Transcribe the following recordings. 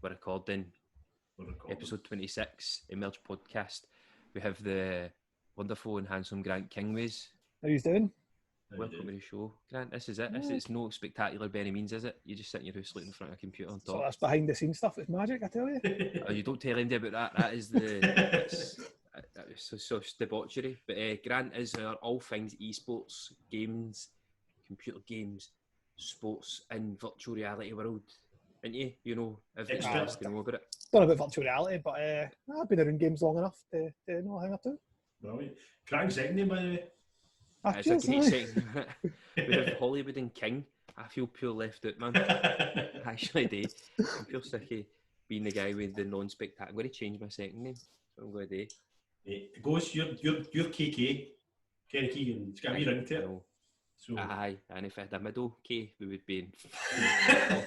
we're recording. Episode 26, Emerge Podcast. We have the wonderful and handsome Grant Kingways. How you doing? Welcome to the show, Grant. This is it. It's no spectacular by any means, is it? You just sit in your house looking in front of a computer and talk. So that's behind the scenes stuff. It's magic, I tell you. You don't tell anybody about that. That is so debauchery. But Grant is our all things esports, games, computer games, sports in virtual reality world. Isn't you? You know, everything to know about it. Don't know about virtual reality, but I've been around games long enough to know a thing or two. Brilliant. Grant's second name, by the way. It's a great second. We have Hollywood and King. I feel pure left out, man. I actually do. I'm pure sick of being the guy with the non-spectacular. I'm going to change my second name. So I'm going to do. It goes, you're KK. Kenny Keegan. It's got a wee ring to it. So. Aye, and if I had a middle K, we would be in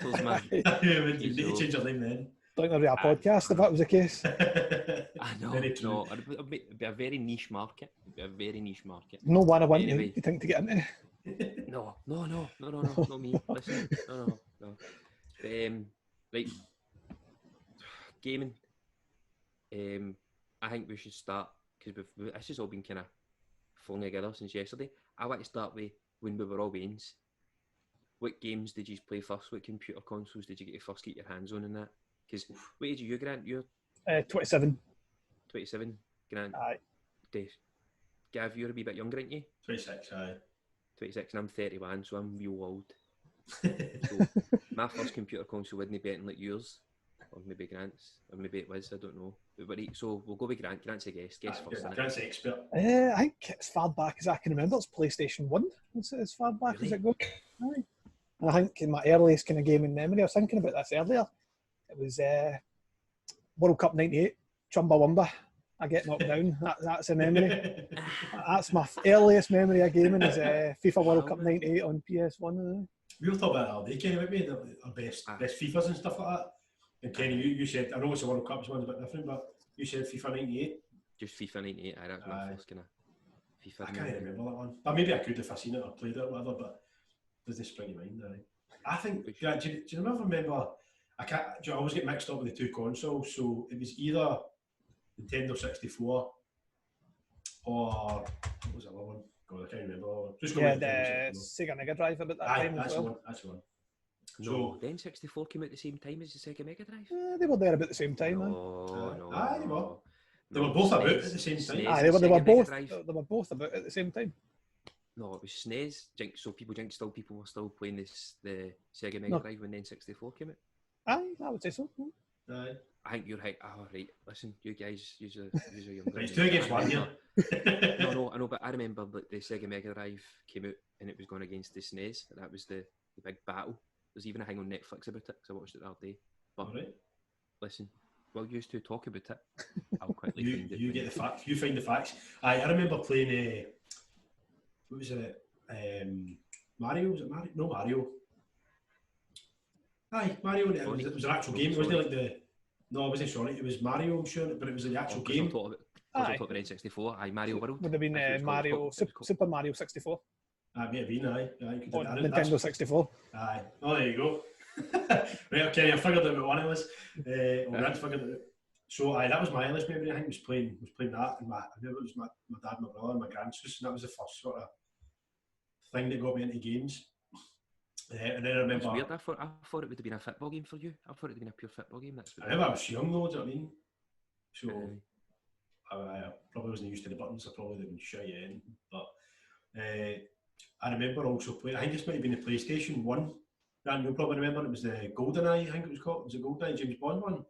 photos, man. You need to change your name then. Don't know a podcast if that was the case. I know, no, it'd be a very niche market. No one I want you think to get into. No, not me. Listen, no. Right, gaming. I think we should start because this has all been kind of flung together since yesterday. I want to start with when we were all Waynes. What games did you play first? What computer consoles did you first get your hands on in that? Because what age are you, Grant? You're 27. 27, Grant. Aye. Gav, you're a wee bit younger, aren't you? 26, aye. 26, and I'm 31, so I'm real old. So my first computer console wouldn't be anything like yours, or maybe Grant's, or maybe it was. I don't know. But so we'll go with Grant. Grant's a guest first. Grant's the expert. I think as far back as I can remember, it's PlayStation 1. It's as far back as it goes. Aye. And I think in my earliest kind of gaming memory, I was thinking about this earlier. It was World Cup 98, Chumbawamba. I get knocked down. That's a memory. That's my earliest memory of gaming is FIFA World Cup 98 on PS1. We were talking about it all day, Kenny, weren't we? Our best FIFAs and stuff like that. And Kenny, you said, I know it's a World Cup, so one's a bit different, but you said FIFA 98. Just FIFA 98, that's my first kind of FIFA. I can't remember that one. But maybe I could if I seen it or played it or whatever, but it doesn't spring to mind. I think, do you remember, I always get mixed up with the two consoles, so it was either Nintendo 64 or what was the other one? God, I can't remember that one. Just the Sega Mega Drive about that time as well. That's the one. No, then 64 came out at the same time as the Sega Mega Drive. They were there about the same time, No. Aye, they were. They were both about at the same time. Aye, they were both about at the same time. No, it was SNES. People were still playing the Sega Mega Drive when then 64 came out. Aye, I would say so. Aye. I think you're right. Oh, right. Listen, you guys, you're younger. It's 2 against 1 here. No, I know, but I remember that the Sega Mega Drive came out and it was going against the SNES. That was the big battle. There's even a thing on Netflix about it because I watched it the other day. But listen, while you two talk about it, I'll quickly find it. You get the facts. You find the facts. I remember playing. What was it? Mario? Was it Mario? No, Mario. Aye, Mario. It was an actual game. It wasn't like the. No, it wasn't Sonic. It was Mario, I'm sure, but it was the actual game. I thought about N64. Aye, Mario World. Would have been Mario, Super Mario 64. May have been, aye. On Nintendo 64. Aye. Oh, there you go. Right, okay, I figured out what one it was. Grant figured it out. So, that was my earliest memory. I think was playing that, and I remember it was my dad, my brother, and my grandson, and that was the first sort of thing that got me into games. And then I remember. It's weird. I thought it would have been a football game for you. I thought it would have been a pure football game. I remember I was young though. Do you know what I mean? So I probably wasn't used to the buttons. I probably didn't shy in. But I remember also playing. I think this might have been the PlayStation 1. Dan, you'll probably remember. It was the GoldenEye. I think it was called. Was it GoldenEye James Bond one?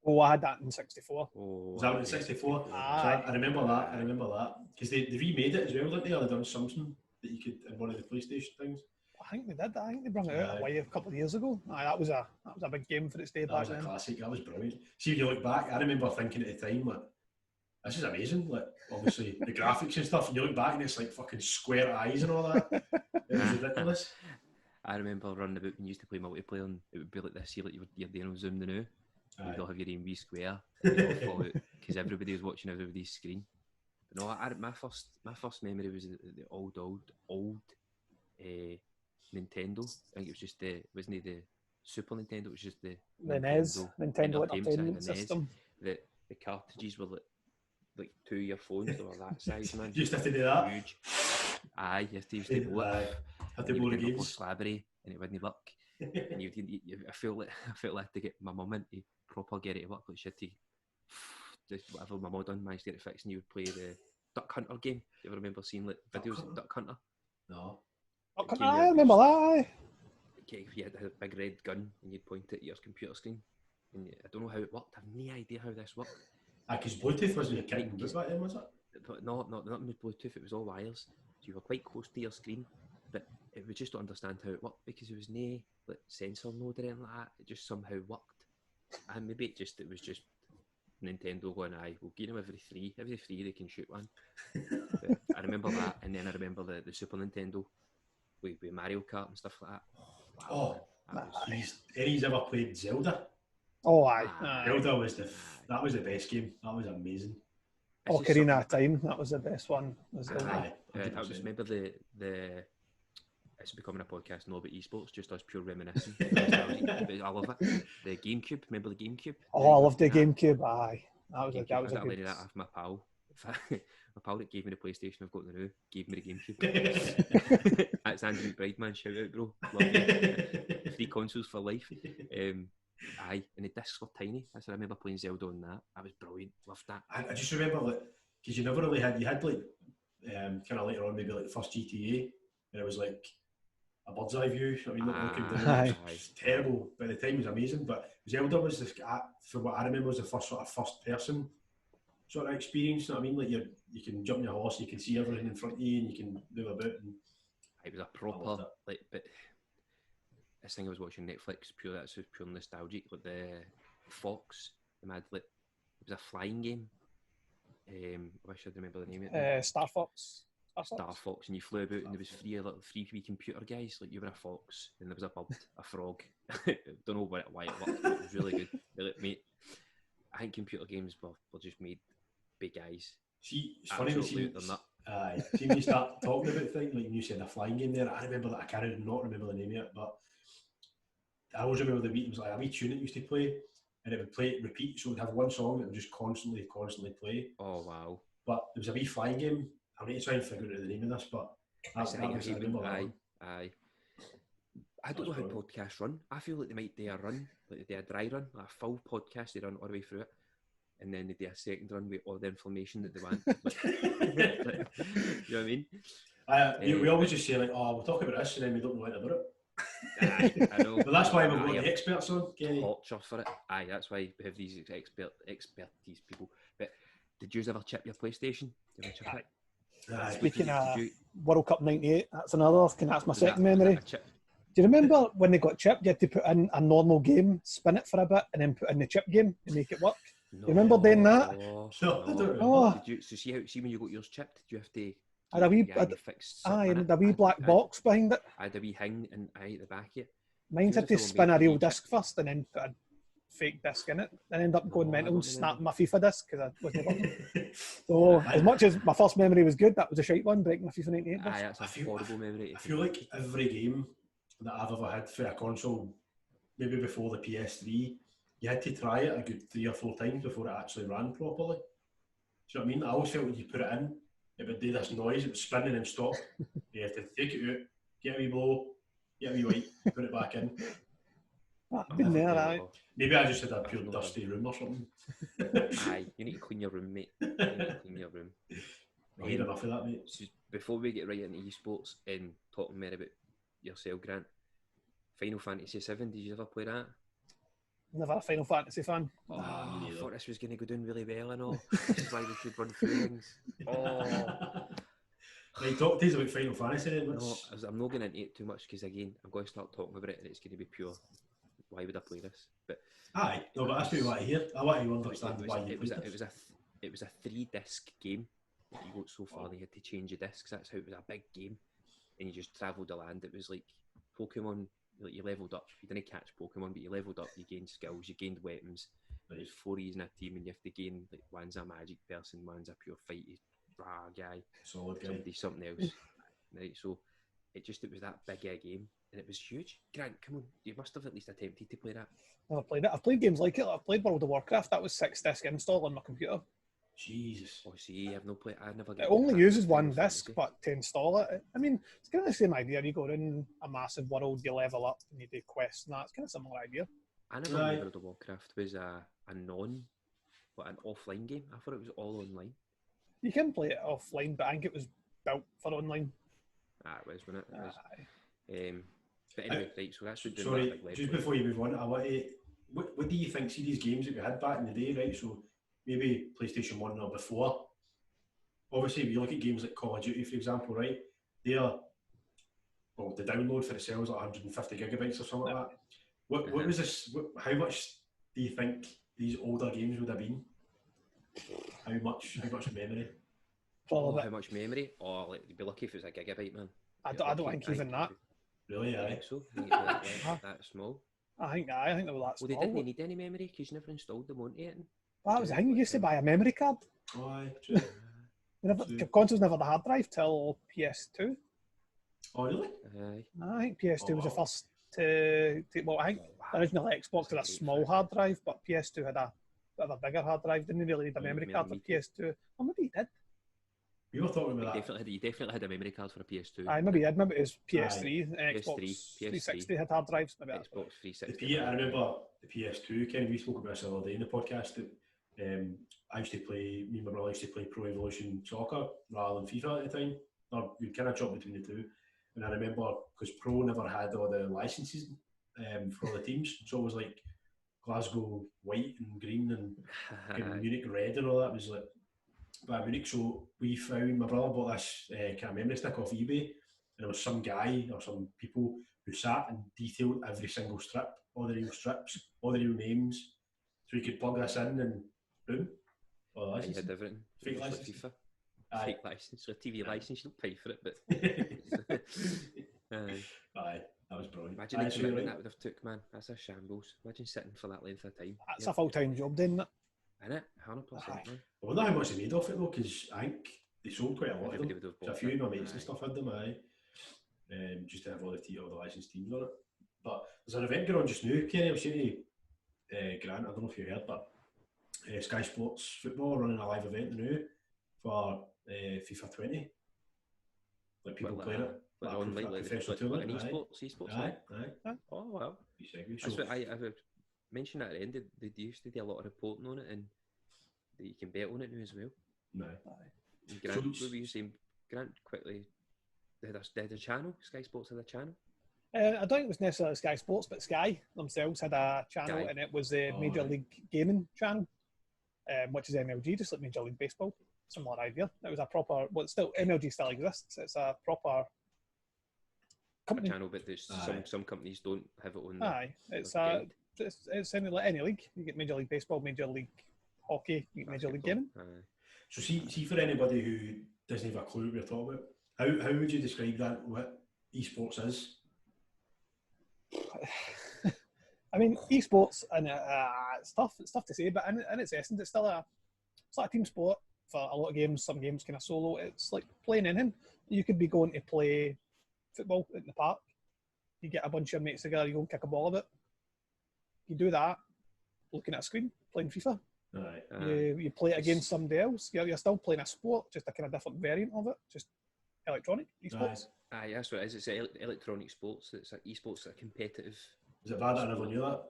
Oh, I had that in 64. Was that in 64? So I remember that because they remade it as well, didn't they? Or they done something that you could in one of the PlayStation things. I think they did. I think they brought it out a couple of years ago. That was a big game for its day back then. That was a classic. That was brilliant. See, if you look back, I remember thinking at the time, like, this is amazing. Like, obviously the graphics and stuff. And you look back and it's like fucking square eyes and all that. It was ridiculous. I remember running about when you used to play multiplayer, and it would be like this. Like you're doing on Zoom now. You'd all have your own wee square. Because everybody was watching everybody's screen. But no, my first memory was the old Nintendo. I think it was just wasn't it Super Nintendo. It was just the NES, Nintendo Entertainment NES. System. The cartridges were like 2 of your phones. They were that size, man. You just have to do that. Huge. Aye, you have to use the blow it. Have to blow the games. Slabbery, and it wouldn't work. And I feel like I had to get my mum in to proper get it to work. Like she had to just whatever my mum done, managed to get it fixed, and you would play the Duck Hunter game. Do you ever remember seeing like videos of Duck Hunter? No. I remember that. If you had a big red gun and you'd point it at your computer screen, and I don't know how it worked. I have no idea how this worked. Because Bluetooth wasn't a kicking back then, was it? But not with Bluetooth. It was all wires, so you were quite close to your screen. But it was just to understand how it worked because there was no like sensor node or anything like that. It just somehow worked, and maybe it was just Nintendo going, "Aye, we'll get them every three they can shoot one." But I remember that, and then I remember the Super Nintendo with Mario Kart and stuff like that. Wow, He's ever played Zelda? Oh, aye. Zelda was that was the best game. That was amazing. Ocarina of Time, that was the best one. I just remember the it's becoming a podcast not about esports, just us pure reminiscing. I love it. The GameCube, remember the GameCube? Oh, I love the GameCube. Aye, that was a good. That off my pal. My pal that gave me the PlayStation I've got now gave me the GameCube. That's Andrew Brideman, shout out, bro. Love you. 3 consoles for life. Aye, and the discs were tiny. I remember playing Zelda on that. That was brilliant. Loved that. I just remember because you never really had like kind of later on maybe like the first GTA, and it was like a bird's eye view. I mean, not looking down. It was terrible. By the time it was amazing, but Zelda was from what I remember was the first sort of first person sort of experience. You know what I mean? Like you can jump on your horse, you can see everything in front of you, and you can move about. And it was a proper like, but this thing I was watching Netflix, that's just pure nostalgic. Like the Fox, the mad like it was a flying game. I wish I'd remember the name of it. Star Fox, and you flew about, and there was three wee computer guys. Like you were a fox, and there was a bird, a frog. Don't know why it worked, but it was really good. Like, mate, I think computer games were just made big guys. See, it's funny to see. See when you start talking about things like you said, a flying game there. I remember that. I can't not remember the name of it, but I always remember it was like a wee tune it used to play, and it would play it repeat, so it would have one song that would just constantly play. Oh wow! But there was a wee flying game. I need to try and figure out the name of this, but that was I remember that one. Aye. I don't know how podcasts run. I feel like they might do a run, like they do a dry run, like a full podcast. They run all the way through it, and then they do a second run with all the information that they want. You know what I mean? We always just say like, "Oh, we'll talk about this," and then we don't know anything about it. Aye, I know. But that's why we've got the experts on. Torture for it. Aye, that's why we have these expertise people. But did you ever chip your PlayStation? Did you ever chip it? Speaking of World Cup '98, that's another. That's my second memory. Do you remember when they got chipped? You had to put in a normal game, spin it for a bit, and then put in the chip game and make it work. No, you remember doing that? No. Did you? So see when you got yours chipped, did you have to? And a wee black box behind it. I had a wee hing and at the back of it. Mine had to spin a real disc first and then put a fake disc in it. And end up going mental and snapping my FIFA disc because I wasn't working. So as much as my first memory was good, that was a shite one, breaking my FIFA 98 disc. That's a horrible memory. I feel like every game that I've ever had for a console, maybe before the PS3, you had to try it a good 3 or 4 times before it actually ran properly. Do you know what I mean? I always felt when you put it in, it would do this noise, it was spinning and stop. You have to take it out, get a wee blow, get a wee wipe, put it back in. I've been there, right? Maybe I just had a pure dusty room or something. Aye, you need to clean your room, mate. You need to clean your room. I need enough of that, mate. So before we get right into esports and talking more about yourself, Grant, Final Fantasy VII, did you ever play that? Never a Final Fantasy fan. I thought this was going to go down really well and all. This is why we could run through things. Right, talk to us about Final Fantasy then. No, I'm not going into it too much because again, I'm going to start talking about it and it's going to be pure. Why would I play this? But but that's what you want to hear. I want to understand why you played this. It was a 3-disc game. You got so far, they had to change the discs. That's how it was a big game, and you just travelled the land. It was like Pokemon. Like you leveled up. You didn't catch Pokemon, but you leveled up. You gained skills. You gained weapons. There's 4 E's in a team, and you have to gain like one's a magic person, one's a pure fight guy. Solid guy. Somebody something else. Right. So it was that big a game, and it was huge. Grant, come on, you must have at least attempted to play that. I've played it. I've played games like it. I've played World of Warcraft. That was 6-disc install on my computer. Jesus. Oh, see, I've no play. I never. It only uses one disc, but to install it, I mean, it's kind of the same idea. You go in a massive world, you level up, and you do quests, and that's kind of a similar idea. I never knew World of Warcraft was an offline game. I thought it was all online. You can play it offline, but I think it was built for online. It was, wasn't it? It was. But anyway, right, so that's what sorry, just before you move on, I want to, what do you think, see these games that we had back in the day, right? So maybe PlayStation 1 or before. Obviously, if you look at games like Call of Duty, for example, right? The download for itself is like 150 gigabytes or something like that. What was this? How much do you think these older games would have been? How much memory? How much memory? Oh, like, you'd be lucky if it was a gigabyte, man. I don't think even that. Really? I think so. That small. I think they were that small. Well, they didn't need any memory because you never installed them onto it. That was the thing. You used to buy a memory card. Oh, aye, true. Consoles never had a hard drive till PS2. Oh, really? I think PS2 was the first to well, I think originally Xbox had a small hard drive, but PS2 had a bit of a bigger hard drive. Didn't really need a memory card for PS2. Or maybe it did. We were talking about You definitely had a memory card for a PS2. Maybe it did. Maybe it was PS3. Xbox PS3, 360 had hard drives. Maybe Xbox 360. I remember the PS2. Ken, we spoke about this the other day in the podcast. That I used to play. Me and my brother used to play Pro Evolution Soccer rather than FIFA at the time. We kind of chopped between the two. And I remember because Pro never had all the licenses for all the teams, so it was like Glasgow white and green and Munich red and all that. It was like by Munich. So we found, my brother bought this kind of memory stick off eBay, and there was some guy or some people who sat and detailed every single strip, all the real strips, all the real names, so you could plug this in and boom. All the license. You had everything. Fake license. FIFA. Fake license, or a TV license. You don't pay for it, but. Aye, that was brilliant. Imagine the commitment that would have took, man. That's a shambles. Imagine sitting for that length of time. That's a full-time job, then. Isn't it? 100%. Man. I wonder how much they made off it though, because I think they sold quite a lot of them. A few of my mates and stuff had them, just to have all the licensed teams on it. But there's an event going on just now, Kenny. I was saying to Grant, I don't know if you heard, but Sky Sports Football running a live event now for FIFA 20. Like people playing it. Professional tournament. Esports. Aye. Oh, wow. That's what I've mentioned at the end. They used to do a lot of reporting on it, and you can bet on it now as well. No. Grant, what were you saying? Grant, quickly, they had a channel? Sky Sports had a channel? I don't think it was necessarily Sky Sports, but Sky themselves had a channel, and it was the Major League Gaming channel, which is MLG, just like Major League Baseball. Similar idea. It was a proper, MLG still exists. It's a proper company. A channel, but there's some companies don't have it on. Aye, it's like any league. You get Major League Baseball, Major League Hockey, you get Major League Gaming. So see for anybody who doesn't have a clue what we're talking about, how would you describe that? What esports is? I mean, esports and it's tough to say, but in its essence, it's still a team sport. For a lot of games, some games kind of solo. It's like playing anything. You could be going to play football in the park. You get a bunch of mates together, you go and kick a ball of it. You do that, looking at a screen, playing FIFA. You play it against somebody else. You're still playing a sport, just a kind of different variant of it, just electronic esports. Aye, that's what it is. It's electronic sports. It's like esports, a competitive. Is it bad I never knew that?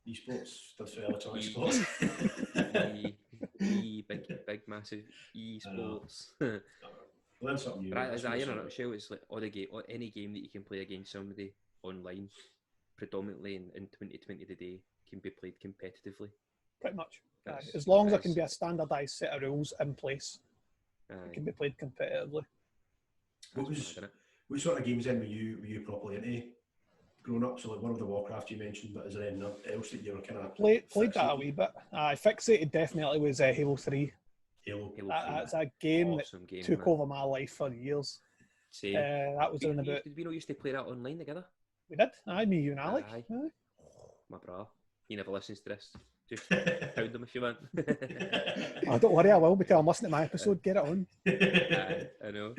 Esports stands for electronic sports. Big, massive esports. Learn something new. But as I in a nutshell, it's like any game that you can play against somebody online, predominantly in 2020 today, can be played competitively. Pretty much. As long as there can be a standardised set of rules in place, it can be played competitively. What sort of games then were you properly into growing up? So like World of Warcraft you mentioned, but is there anything else that you were kind of played that a wee bit? Fixated definitely was Halo 3. Halo 3. That's a game that took over my life for years. Same. That was around about. Did we not used to play that online together? We did. Me, you and Alec. Aye. My brother. He never listens to this. Just pound him if you want. Don't worry, I will, because I'm listening to my episode. Get it on. I know.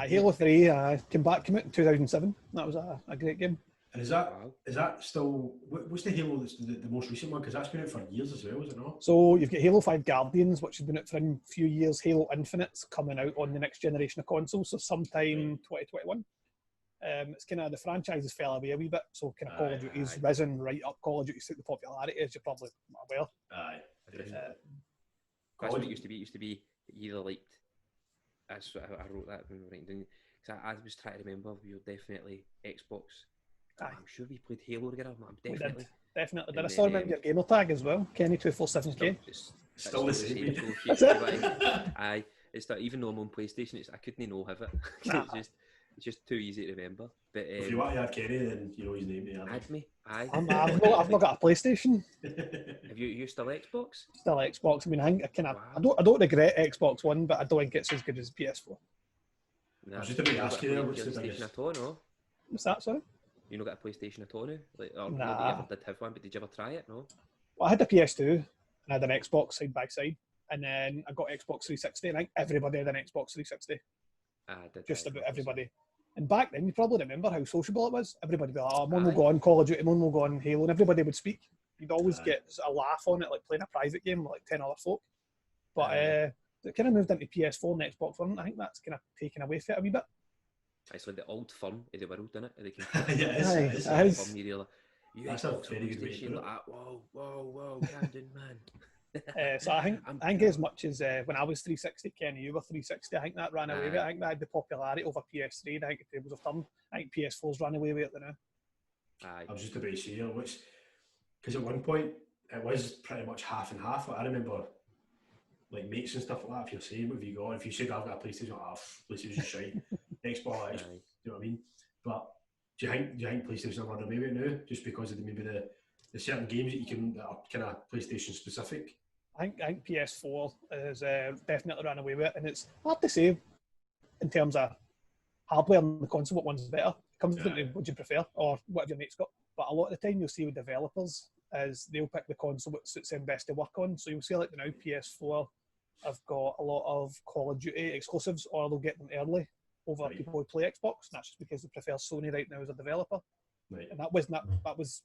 Halo 3 came out in 2007. That was a great game. And is that still, what's the Halo that's the most recent one? Because that's been out for years as well, is it not? So you've got Halo 5 Guardians, which has been out for a few years. Halo Infinite's coming out on the next generation of consoles, so sometime 2021. It's kind of, the franchises fell away a wee bit, so kind of Call of Duty's risen right up. Call of Duty's took the popularity, as you're probably aware. That's what it used to be. It used to be you either liked, I wrote that when we were writing down, because I was trying to remember, we were definitely Xbox. I'm sure we played Halo together. I'm definitely. Definitely. Did I still remember your gamer tag as well? Kenny247K. Still the same. Aye, it's that even though I'm on PlayStation, I couldn't know have it. It's just too easy to remember. But if you want to add Kenny, then you know his name. Add me. Aye. I've not got a PlayStation. Have you still Xbox? Still Xbox. I mean, I don't regret Xbox One, but I don't think it's as good as PS4. I was just about to ask you there, what's the biggest? At all, no? What's that, sorry? You not got a PlayStation at all now? Like, or nah. Maybe you ever did have one, but did you ever try it? No? Well, I had a PS2 and I had an Xbox side by side, and then I got Xbox 360, and I think everybody had an Xbox 360. Just about everybody. And back then, you probably remember how sociable it was. Everybody would be like, one will go on Call of Duty, one will go on Halo, and everybody would speak. You'd always get a laugh on it, like playing a private game with like 10 other folk. But it kind of moved into PS4 and Xbox One. I think that's kind of taken away from it a wee bit. It's like the old fun of the world, isn't it? They can it is. That's a very good way to put it. Whoa, Camden, man. So I think as much as when I was 360, Kenny, you were 360, I think that ran away with it. I think that had the popularity over PS3. I think the tables have turned. I think PS4's ran away with it now. I was just about to say, because at one point it was pretty much half and half. Like, I remember like mates and stuff like that. If you're saying what have you got, if you said I've got a PlayStation, PlayStation's shite. Xbox, you know what I mean? But do you think PlayStation are running away with it now, just because of maybe the certain games that are kind of PlayStation specific? I think PS4 has definitely run away with it, and it's hard to say in terms of hardware on the console what one's better. It comes down to what you prefer or what your mate's got. But a lot of the time you'll see with developers is they'll pick the console that suits them best to work on. So you'll see like now PS4 have got a lot of Call of Duty exclusives, or they'll get them early over people who play Xbox, and that's just because they prefer Sony right now as a developer. And that was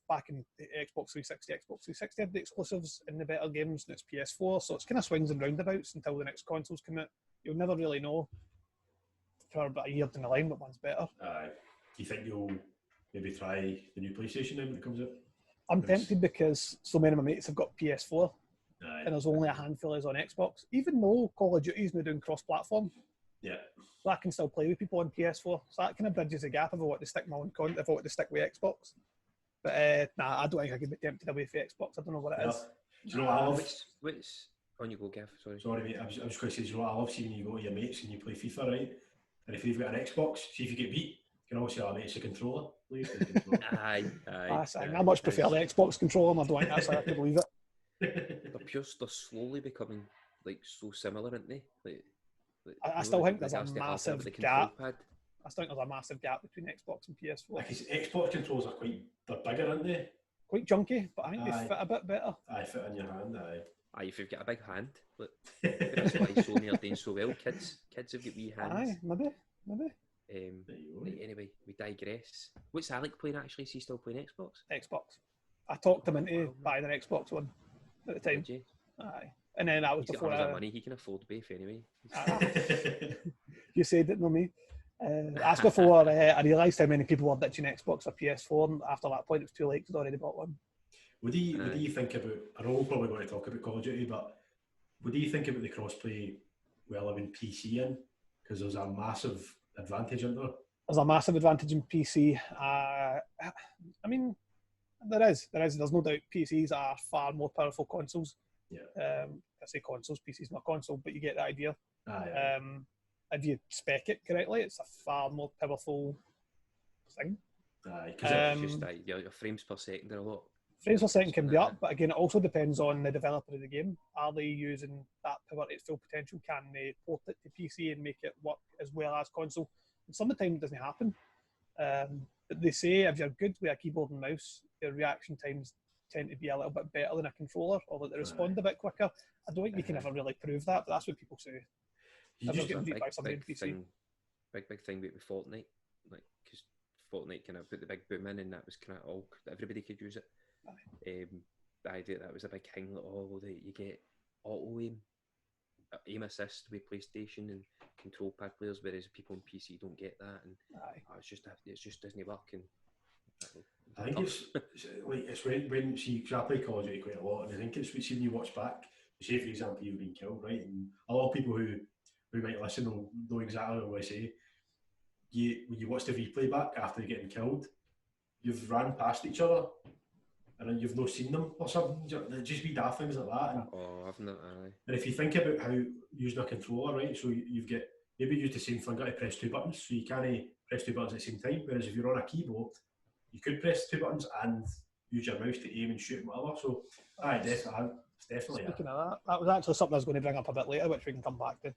back in Xbox 360. Xbox 360 had the exclusives in the better games, and it's PS4, so it's kind of swings and roundabouts until the next consoles come out. You'll never really know for about a year down the line what one's better. Do you think you'll maybe try the new PlayStation then when it comes out? I'm tempted because so many of my mates have got PS4, and there's only a handful is on Xbox. Even though Call of Duty is now doing cross-platform, so I can still play with people on PS4. So that kind of bridges the gap if I want to stick my own content, if I want to stick with Xbox. But I don't think I could be tempted away for Xbox. I don't know what it is. Do you know what I love? Which on you go, Gav? Sorry, mate. I was just going to say, do you know what I love seeing when you go to your mates and you play FIFA, right? And if you've got an Xbox, see if you get beat, you can always say, mate, it's a controller. Aye. I much prefer the Xbox controller. I don't think that's how I could believe it. They're slowly becoming like so similar, aren't they? I still think there's a massive gap. I still think there's a massive gap between Xbox and PS4. Because Xbox controllers they're bigger, aren't they? Quite junky, but I think they fit a bit better. Fit in your hand, if you've got a big hand. Look, that's why Sony are doing so well. Kids have got wee hands. Maybe. Anyway, we digress. What's Alec playing actually? Is he still playing Xbox? Xbox. I talked him into buying an Xbox One at the time. Aye. And then that was before money he can afford both anyway. You said it, not me. That's before I realised how many people were ditching Xbox or PS4, and after that point it was too late because I'd already bought one. What do you think about, I know we're probably going to talk about Call of Duty, but what do you think about the crossplay with 11 PC in? Because there's a massive advantage in there. There's a massive advantage in PC. I mean, there's no doubt PCs are far more powerful consoles. I say consoles, PC's not console, but you get the idea. If you spec it correctly, it's a far more powerful thing. Because it's just your frames per second are a lot. Frames per second can be up, but again, it also depends on the developer of the game. Are they using that power to its full potential? Can they port it to PC and make it work as well as console? And some of the time it doesn't happen. But they say if you're good with a keyboard and mouse, your reaction times tend to be a little bit better than a controller, or that they respond a bit quicker. I don't think you can ever really prove that, but that's what people say. big thing with Fortnite, like because Fortnite kind of put the big boom in, and that was kind of all everybody could use it. The idea that was a big thing, like that you get auto aim assist with PlayStation and control pad players, whereas people on PC don't get that, and it just doesn't work. And I think it's when see, cause I play Call of Duty quite a lot, and I think it's when you watch back, say for example you've been killed, right, and a lot of people who might listen will know exactly what I say. When you watch the replay back after you're getting killed, you've ran past each other and then you've not seen them or something. Just be daft things like that. I've not. And if you think about how using a controller, right, so you've got maybe use the same finger to press two buttons, so you can't press two buttons at the same time. Whereas if you're on a keyboard, you could press two buttons and use your mouse to aim and shoot and whatever. So, it's definitely. Speaking of that was actually something I was going to bring up a bit later, which we can come back to.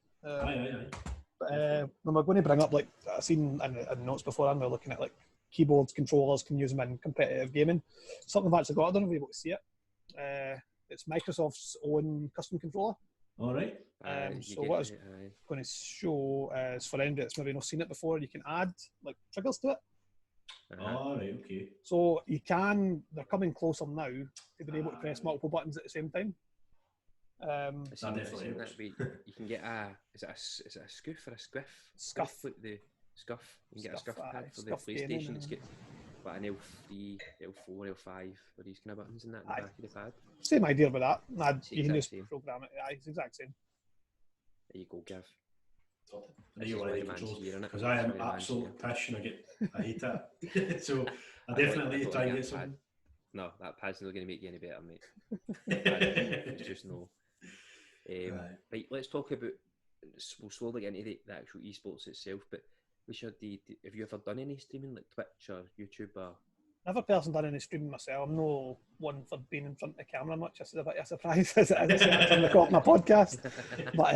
But when we're going to bring up, like I've seen in notes before, and we're looking at like keyboards, controllers, can use them in competitive gaming. Something I've actually got, I don't know if you're able to see it. It's Microsoft's own custom controller. All right. So what I was going to show is for anybody that's maybe not seen it before, you can add like triggers to it. All right, okay. So they're coming closer now to being able to press multiple buttons at the same time. You can get is it a scoof or a squiff? Scuff. Like the scuff. You can get a scuff pad for the scuff PlayStation. gaming, It's got like an L3, L4, L5, or these kind of buttons in that in the back of the pad. Same idea with that. You can just program it. It's the exact same. There you go, Gav. Because I am absolute pish and I hate it. So I definitely need to try and get something. No, that pad's not going to make you any better, mate. It's just no. Right, let's talk about. We'll slowly get into the actual esports itself, but have you ever done any streaming like Twitch or YouTube or? Never personally done any streaming myself. I'm no one for being in front of the camera much. This is a bit of a surprise as it is I'm recording a podcast. But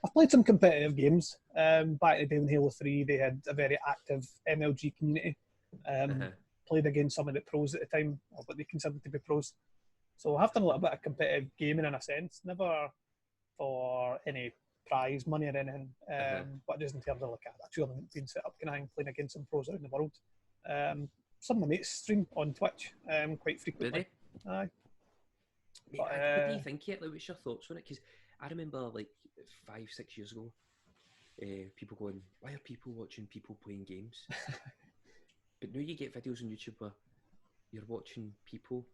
I've played some competitive games. Back in the day when Halo 3, they had a very active MLG community. Played against some of the pros at the time, or what they considered to be pros. So I have done a little bit of competitive gaming in a sense. Never for any prize money or anything, but just in terms of like a tournament being set up, kind of playing against some pros around the world. Some of my mates stream on Twitch quite frequently. Aye. What do you think yet? Like, what's your thoughts on it? Because I remember like 5-6 years ago, people going, "Why are people watching people playing games?" But now you get videos on YouTube where you're watching people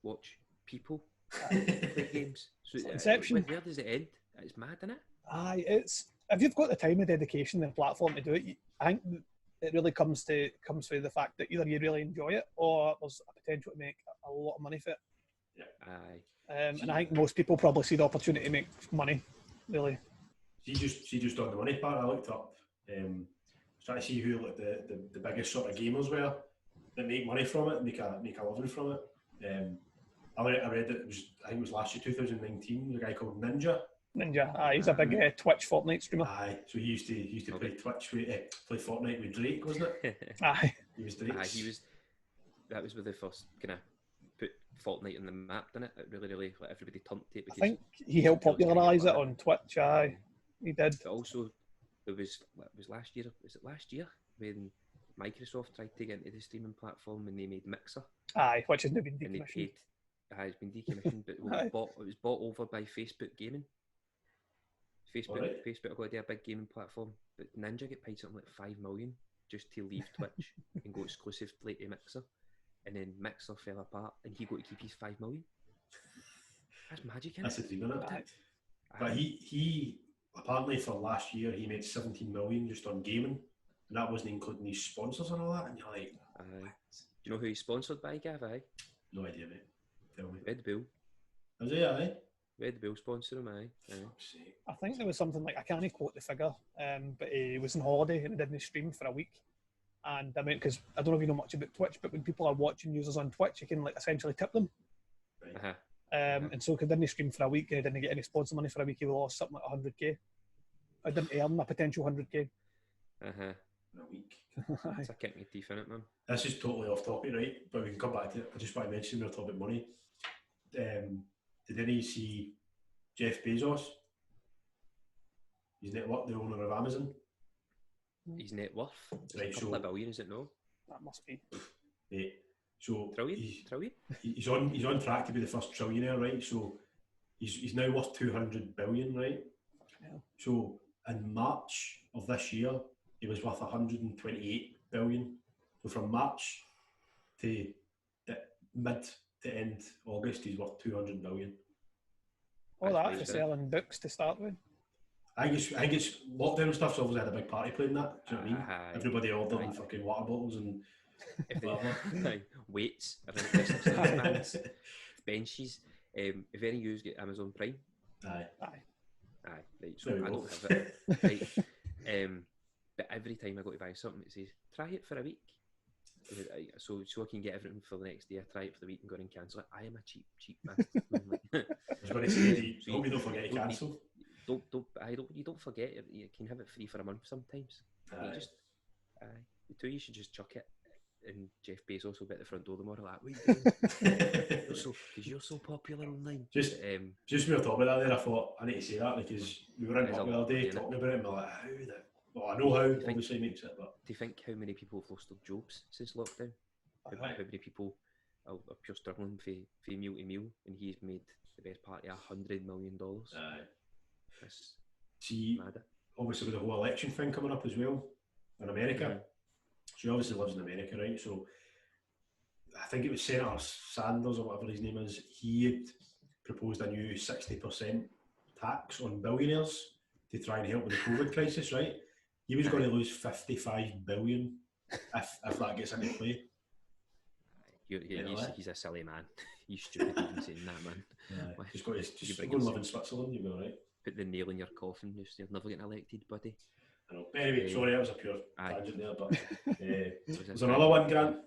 watch people play games. So Inception. Where does it end? It's mad, isn't it? Aye, it's if you've got the time and dedication and platform to do it, I think it really comes through the fact that either you really enjoy it or there's a potential to make a lot of money for it. Yeah. Aye. And I think most people probably see the opportunity to make money. Really. She just on the money part. I looked up, trying to see who like the biggest sort of gamers were that make money from it, make a living from it. I read that I think it was last year, 2019. A guy called Ninja. He's a big Twitch Fortnite streamer. Aye, so he used to play Twitch play Fortnite with Drake, wasn't it? Aye. He was Drake. That was where they first kind of put Fortnite on the map, didn't it? It really let everybody turn to it. I think he helped popularise it on Twitch. Aye, he did. But also, it was last year. Was it last year when Microsoft tried to get into the streaming platform and they made Mixer? Aye, which has now been decommissioned. It's been decommissioned, but it was bought over by Facebook Gaming. Facebook are going to do a big gaming platform, but Ninja get paid something like $5 million just to leave Twitch and go exclusively to Mixer, and then Mixer fell apart, and he got to keep his $5 million. That's magic, isn't it? That's the dream, isn't it? But he apparently for last year he made 17 million just on gaming, and that wasn't including his sponsors and all that. And you're like, do you know who he's sponsored by, Gav? No idea, mate. Tell me. Red Bull. Is he? Aye. Red Bull sponsor him, I think there was something like, I can't quote the figure, but he was on holiday and he didn't stream for a week. And I mean, because I don't know if you know much about Twitch, but when people are watching users on Twitch, you can like essentially tip them. Right. And so he didn't stream for a week, he didn't get any sponsor money for a week, he lost something like 100k. I didn't earn a potential 100k. In a week. That's a kick in the teeth, isn't it, man? That's just totally off topic, right? But we can come back to it. I just want to mention we're talking about money. Did any see Jeff Bezos? His network, the owner of Amazon. his net worth? It's Right, a couple of billion, is it no? That must be. So Trillion? he's on track to be the first trillionaire, right? So he's now worth 200 billion, right? Yeah. So in March of this year, he was worth 128 billion. So from March to the mid to end August, he's worth 200 billion. All That's that right, for yeah. selling books to start with. I think it's lockdown and stuff, so obviously had a big party playing that. Do you know what I mean? Aye. Everybody ordering Aye. fucking water bottles and whatever. Weights around the Christmas bands, benches. If any of you get Amazon Prime, Aye. Right. So There we I go. don't have it. Right. But every time I go to buy something, it says try it for a week. So I can get everything for the next day. I try it for the week and go and cancel it. I am a cheap bastard. I was going to say, hope you don't forget to cancel. You don't forget it. You can have it free for a month sometimes. You should just chuck it, and Jeff Bezos will be at the front door tomorrow like, what are you doing? You're so popular online. Just when we were talking about that there, I thought I need to say that because we were in work the other day talking about it, and we're like, I know how, obviously makes it, but do you think how many people have lost their jobs since lockdown? How many people are pure struggling for meal to meal, and he's made the best part of $100 million. That's mad. Obviously with the whole election thing coming up as well in America. She obviously lives in America, right? So I think it was Senator Sanders or whatever his name is. He had proposed a new 60% tax on billionaires to try and help with the COVID crisis, right? He was going to lose 55 billion if that gets into play. He's a silly man. He's stupid even saying that, man. Just go and live in Switzerland, you'll be alright. Put the nail in your coffin, you're never getting elected, buddy. I know. Anyway, sorry, that was a pure tangent there, but there's a another one, Grant,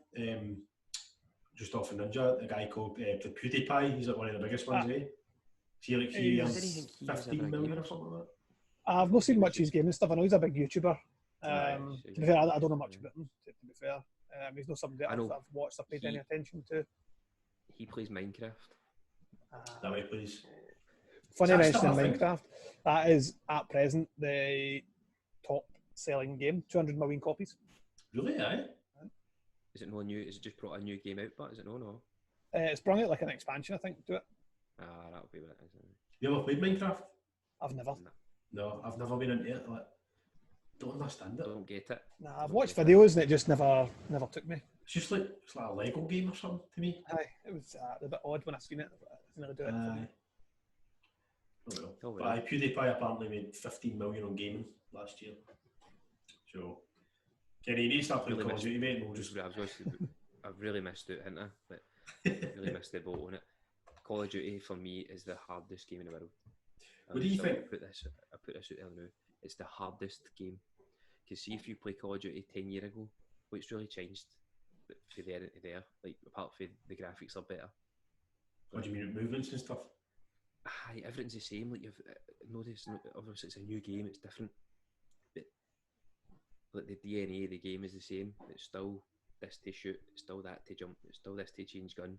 just off of Ninja, a guy called PewDiePie. He's like one of the biggest ones, eh? He earns 15 million or something like that. I've not seen much of his gaming stuff. I know he's a big YouTuber. To be fair, I don't know much about him, to be fair. He's not somebody I've watched or paid any attention to. He plays Minecraft. That way, please. Funny mentioning Minecraft. That is, at present, the top selling game. 200 million copies. Really, aye? Is it no new? Is it just brought a new game out, but is it no? It's brought out like an expansion, I think, to it. That'll be what it is. You ever played Minecraft? I've never. No, I've never been into it. Like, don't understand it. Don't get it. Nah, I've watched videos and it just never took me. It's like a Lego game or something to me. Aye, it was a bit odd when I seen it. It didn't really do it for me. Oh well. But PewDiePie apparently made 15 million on gaming last year. So, Kenny, you need to start playing Call of Duty, mate. I've really missed it, haven't I? Like, really missed the boat on it. Call of Duty for me is the hardest game in the world. What do you think? I put this out there now. It's the hardest game. Because see, if you play Call of Duty 10 years ago, what's really changed from there to there? Like, apart from the graphics are better. What do you mean, movements and stuff? Aye, everything's the same. Like, you've noticed, obviously it's a new game, it's different. But like the DNA of the game is the same. It's still this to shoot, it's still that to jump, it's still this to change gun.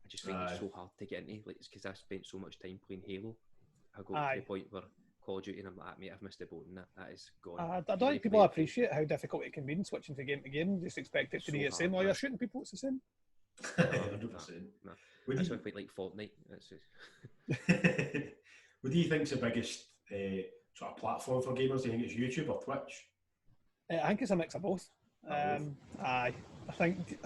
I just think it's so hard to get into. Like, it's because I spent so much time playing Halo. I got to the point where Call of Duty and I'm like, mate, I've missed the boat, and that is gone. I don't think people appreciate how difficult it can be in switching from game to game. Just expect it to be the same. While you're shooting people, it's the same. 100%. No. That's why I played like Fortnite. What do you think is the biggest sort of platform for gamers? Do you think it's YouTube or Twitch? I think it's a mix of both. Aye, I think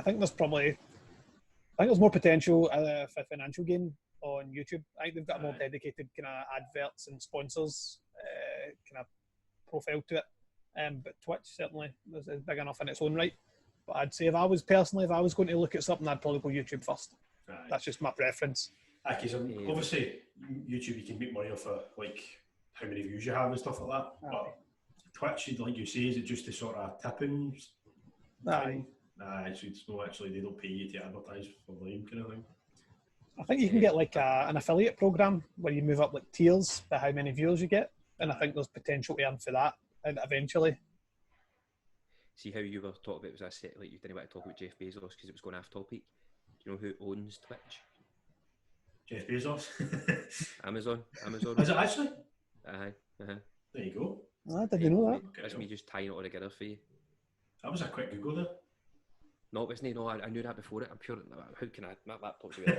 there's more potential for financial gain on YouTube. I think they've got a more dedicated kind of adverts and sponsors kind of profile to it. But Twitch certainly is big enough in its own right. But I'd say if I was going to look at something, I'd probably go YouTube first. That's just my preference. Because obviously YouTube, you can make money off of like how many views you have and stuff like that. But Twitch, like you say, is it just the sort of tipping? Aye. So it's not actually, they don't pay you to advertise for them kind of thing. I think you can get like an affiliate program where you move up like tiers by how many viewers you get, and I think there's potential to earn for that, and eventually. See how you were talking about, like you didn't want to talk about Jeff Bezos because it was going off topic. Do you know who owns Twitch? Jeff Bezos. Amazon. Is it actually? Aye. There you go. I didn't know that. Okay, That's me just tying it all together for you. That was a quick Google there. No, it wasn't. No, I knew that before it. I'm pure. How can I? My laptop's away.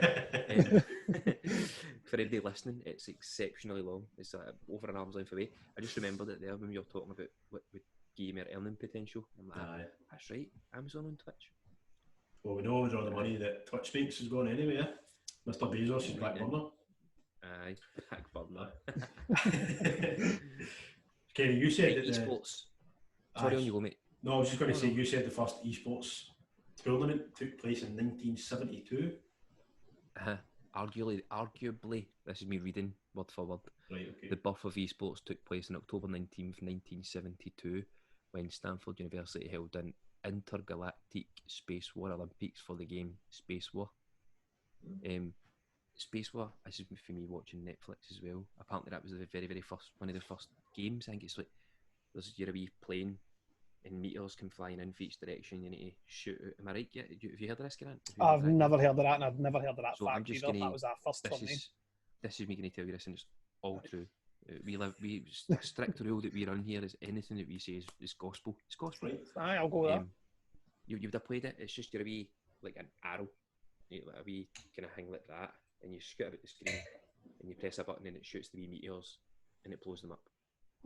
For everybody listening, it's exceptionally long. It's over an arm's length away. I just remembered it there when we were talking about what would give me earning potential. I'm like, that's right. Amazon on Twitch. Well, we know with all the money that Twitch makes is going anyway. Eh? Mr. Bezos is back burner. Aye, back burner. Kenny, you said that esports. Sorry, on you go, mate. No, I was just going to say, you said the first esports tournament took place in 1972. Arguably, this is me reading word for word. Right, okay. The birth of esports took place on October 19th, 1972, when Stanford University held an intergalactic space war Olympics for the game Space War. Space War, this is for me watching Netflix as well. Apparently that was the very, very first, one of the first games. I think it's like, you're a wee plane and meteors come flying in for each direction. You need to shoot out. Am I right? Yeah. Have you heard of this, Grant? I've never heard of that, and I've never heard of that so fact I'm just either. Gonna, that was our first tournament. This is me going to tell you this, and it's all true. We strict rule that we run here is anything that we say is gospel. It's gospel. Aye, I'll go with that. You would have played it. It's just you're a wee, like an arrow, like a wee kind of thing like that, and you scoot about the screen, and you press a button, and it shoots the wee meteors, and it blows them up.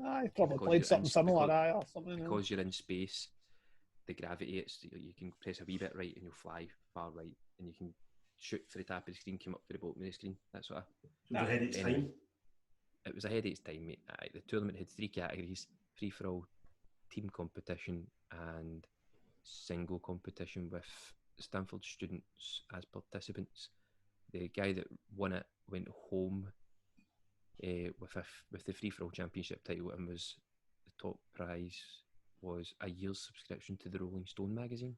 I probably played something similar, or something. Because you're in space, the gravity, you can press a wee bit right, and you'll fly far right, and you can shoot for the top of the screen, come up to the bottom of the screen. That sort of. So ahead of its time. It was ahead of its time, mate. The tournament had 3 categories: free for all, team competition, and single competition with Stanford students as participants. The guy that won it went home with the free for all championship title, and was the top prize was a year's subscription to the Rolling Stone magazine.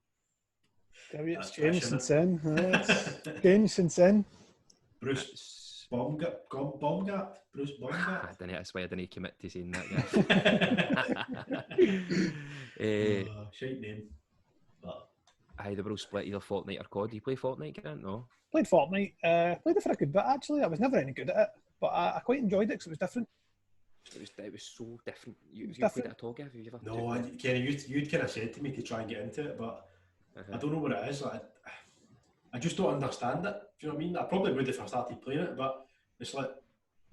It's changed since then. It's changed since then. Bruce Baumgart. Bruce Baumgart. I don't know. That's why I didn't commit to saying that. Shite name. But they were all split either Fortnite or COD. Do you play Fortnite, Grant? No. Played Fortnite. Played it for a good bit actually. I was never any good at it, but I quite enjoyed it because it was different. It was so different. You different. played it at all, Gav? Have you ever? No, Kenny, you'd kind of said to me to try and get into it, but I don't know what it is. I just don't understand it. Do you know what I mean? I probably would if I started playing it, but it's like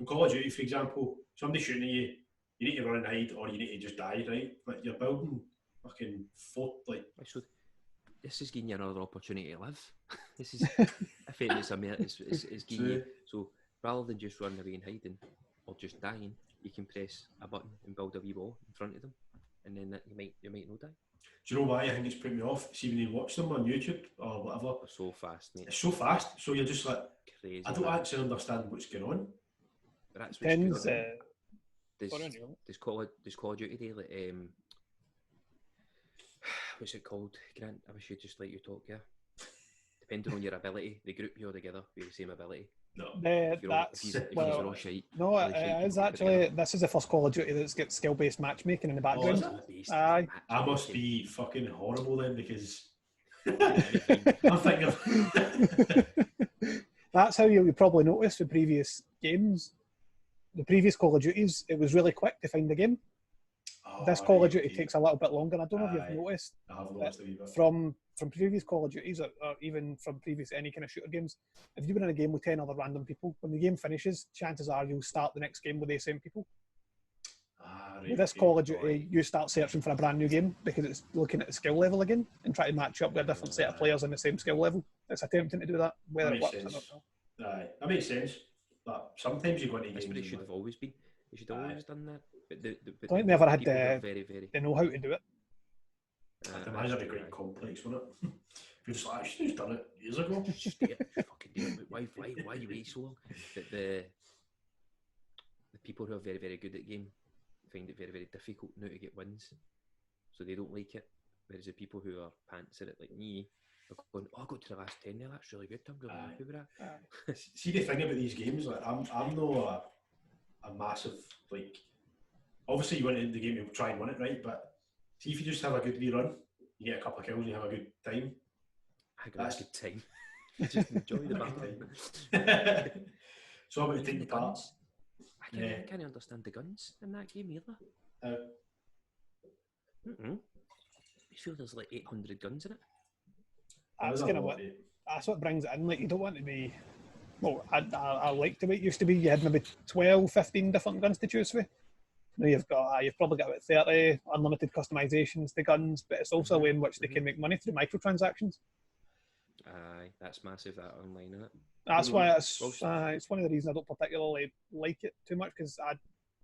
in Call of Duty, for example, somebody shooting at you, you need to run and hide, or you need to just die, right? Like you're building fucking fort, like. So this is giving you another opportunity to live. This is, if it's giving you. So rather than just running away and hiding, or just dying, you can press a button and build a wee wall in front of them, and then you might not die. Do you know why I think it's put me off? See, when you watch them on YouTube or whatever, They're so fast, mate. It's so fast, so you're just like, crazy. I don't actually understand what's going on. But that's Depends. There's Call of Duty Day, like, what's it called, Grant? I wish you'd just let you talk, yeah. Depending on your ability, they group you all together with the same ability. No, no, it is actually. This is the first Call of Duty that's got skill-based matchmaking in the background. Aye. I must be fucking horrible then, because I'm thinking of. That's how you probably noticed with previous games. The previous Call of Duties, it was really quick to find the game. This Call of Duty takes a little bit longer. I don't know if you've noticed. I've noticed a wee bit. From previous Call of Duties, or even from previous any kind of shooter games, if you've been in a game with 10 other random people, when the game finishes, chances are you'll start the next game with the same people. With this Call of Duty, you start searching for a brand new game because it's looking at the skill level again and trying to match up with a different set of players on the same skill level. It's attempting to do that. Whether it works, I don't know. Aye, that makes sense. But sometimes you go into games. That's what it should have always been. They should have always done that. But I think they never had they know how to do it. I'd imagine it'd be quite complex, wouldn't it? If you're just like, I should have done it years ago. Just do it. Fucking do it. Why you wait so long? The people who are very, very good at the game find it very, very difficult now to get wins. So they don't like it. Whereas the people who are pants at it, like me, are going, I got to the last 10 there, that's really good. I'm really happy with that. See, the thing about these games, like I'm not a massive, like, obviously you went into the game, you try and win it, right? But see, if you just have a good wee run, you get a couple of kills, and you have a good time. That's a good time. You just enjoy the battle. So about taking part. I can't understand the guns in that game either. You feel there's like 800 guns in it? That's kind of what. That's what brings it in. Like, you don't want to be. Well, I like the way it used to be. You had maybe 12, 15 different guns to choose from. Now you've probably got about 30 unlimited customizations to guns, but it's also a way in which they can make money through microtransactions. Aye, that's massive, that online, isn't it? That's why it's one of the reasons I don't particularly like it too much, because I'd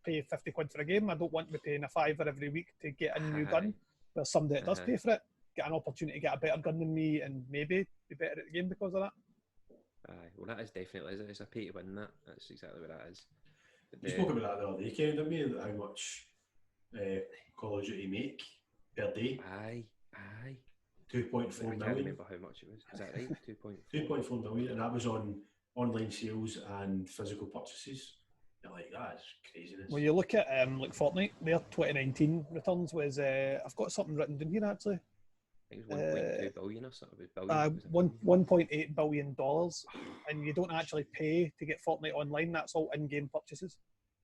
pay 50 quid for a game. I don't want to be paying a fiver every week to get a new gun. There's somebody that does pay for it, get an opportunity to get a better gun than me and maybe be better at the game because of that. Aye, well, that is definitely, it's a pay to win that. That's exactly what that is. We spoke about that the other day, Ken, didn't we? How much Call of Duty make per day? Aye. 2.4 million. I can't remember how much it was. Is that right? 2.4 million, and that was on online sales and physical purchases. You're like, that's craziness. When you look at like Fortnite, their 2019 returns was, I've got something written down here actually. I think it was 1.2 billion or something. $1.8 billion, and you don't actually pay to get Fortnite online. That's all in-game purchases.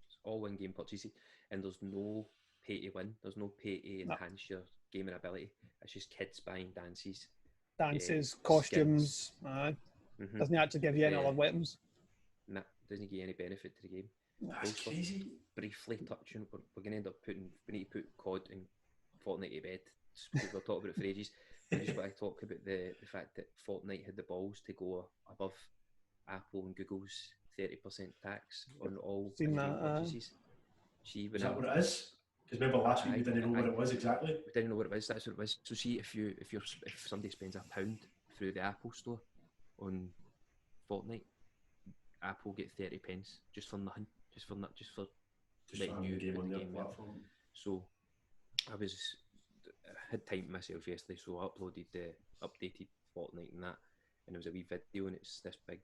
It's all in-game purchases, and there's no pay to win. There's no pay to enhance your gaming ability. It's just kids buying dances, costumes. Doesn't actually give you any other weapons. Nah, doesn't give you any benefit to the game. That's crazy. Briefly touching, we're going to end up we need to put COD and Fortnite to bed. We'll talk about it for ages. I just want to talk about the fact that Fortnite had the balls to go above Apple and Google's 30% tax on all purchases. Is that what it is? Because remember last week we didn't know what it was exactly. We didn't know what it was. That's what it was. So see, if somebody spends £1 through the Apple Store on Fortnite, Apple get 30 pence just for nothing, just for letting you game on the their game. platform. So I had time to myself yesterday, so I uploaded the updated Fortnite and that, and there was a wee video, and it's this big.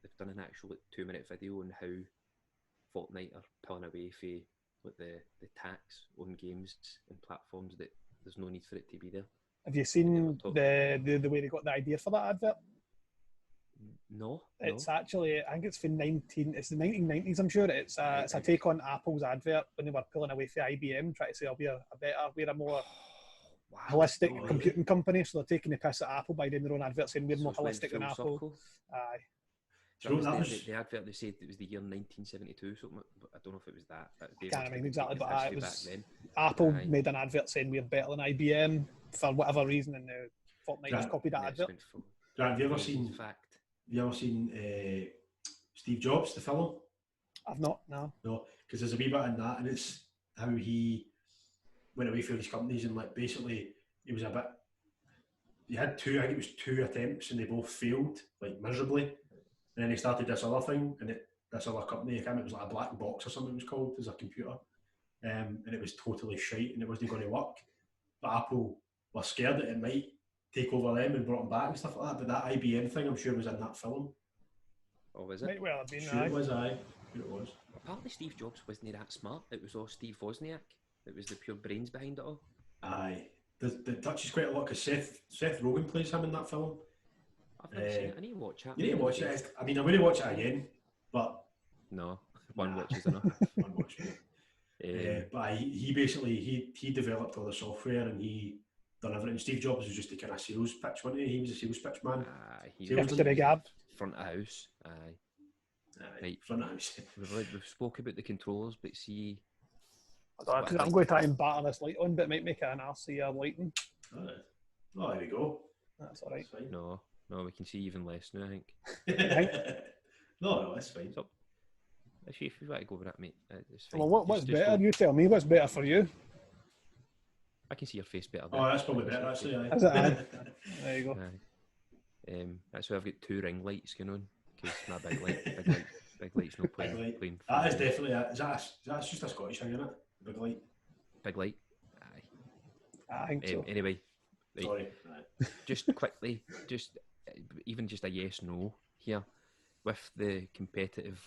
They've done an actual 2-minute video on how Fortnite are pulling away for the tax on games and platforms that there's no need for it to be there. Have you seen the way they got the idea for that advert? No. It's actually, I think it's from it's the 1990s, I'm sure. It's a take on Apple's advert when they were pulling away from IBM, trying to say, we're a more holistic computing company. So they're taking the piss at Apple by doing their own advert saying we're more holistic than Apple. Circle. Aye. The advert, they said it was the year 1972, something. I don't know if it was that. I can't remember exactly, but it was Apple made an advert saying we're better than IBM for whatever reason, and Fortnite just copied that advert. Grant, have you ever seen Steve Jobs, the film? I've not, no. No, because there's a wee bit in that, and it's how he went away from these companies, and like basically he was he had two attempts, and they both failed like miserably. And then he started this other thing, and this other company, I can't remember, it was like a black box or something it was called, as a computer. And it was totally shite, and it wasn't going to work. But Apple were scared that it might take over them and brought them back and stuff like that. But that IBM thing, I'm sure, was in that film. Oh, was it? Might well have been, sure it was, aye. Sure it was. Apparently Steve Jobs wasn't that smart. It was all Steve Wozniak. It was the pure brains behind it all. Aye. The touches quite a lot, because Seth Rogen plays him in that film. I've never seen it. I need to watch it. You need to watch it. I mean, I'm going to watch it again, but... No, one watch is enough. One watch, but he basically, he developed all the software, and he done everything. Steve Jobs was just a kind of sales pitch, wasn't he? He was a sales pitch man. He was the big ab. Front of house. Aye. Right. Front of house. We've spoke about the controllers, but see... I'm going to try and batter this light on, but it might make it an RCR lighting. Oh, there we go. That's all right. No, we can see even less now, I think. No, that's fine. So, if you want to go over that, mate, it's fine. Well, what's better? You tell me. What's better for you? I can see your face better. Oh, that's probably better, actually. Is it? There you go. That's why I've got 2 ring lights going on, because my big light's no playing. That is definitely that's just a Scottish thing, isn't it? Big light. Big light. Aye. I think so. Anyway, right. Sorry. Just quickly, even just a yes/no here with the competitive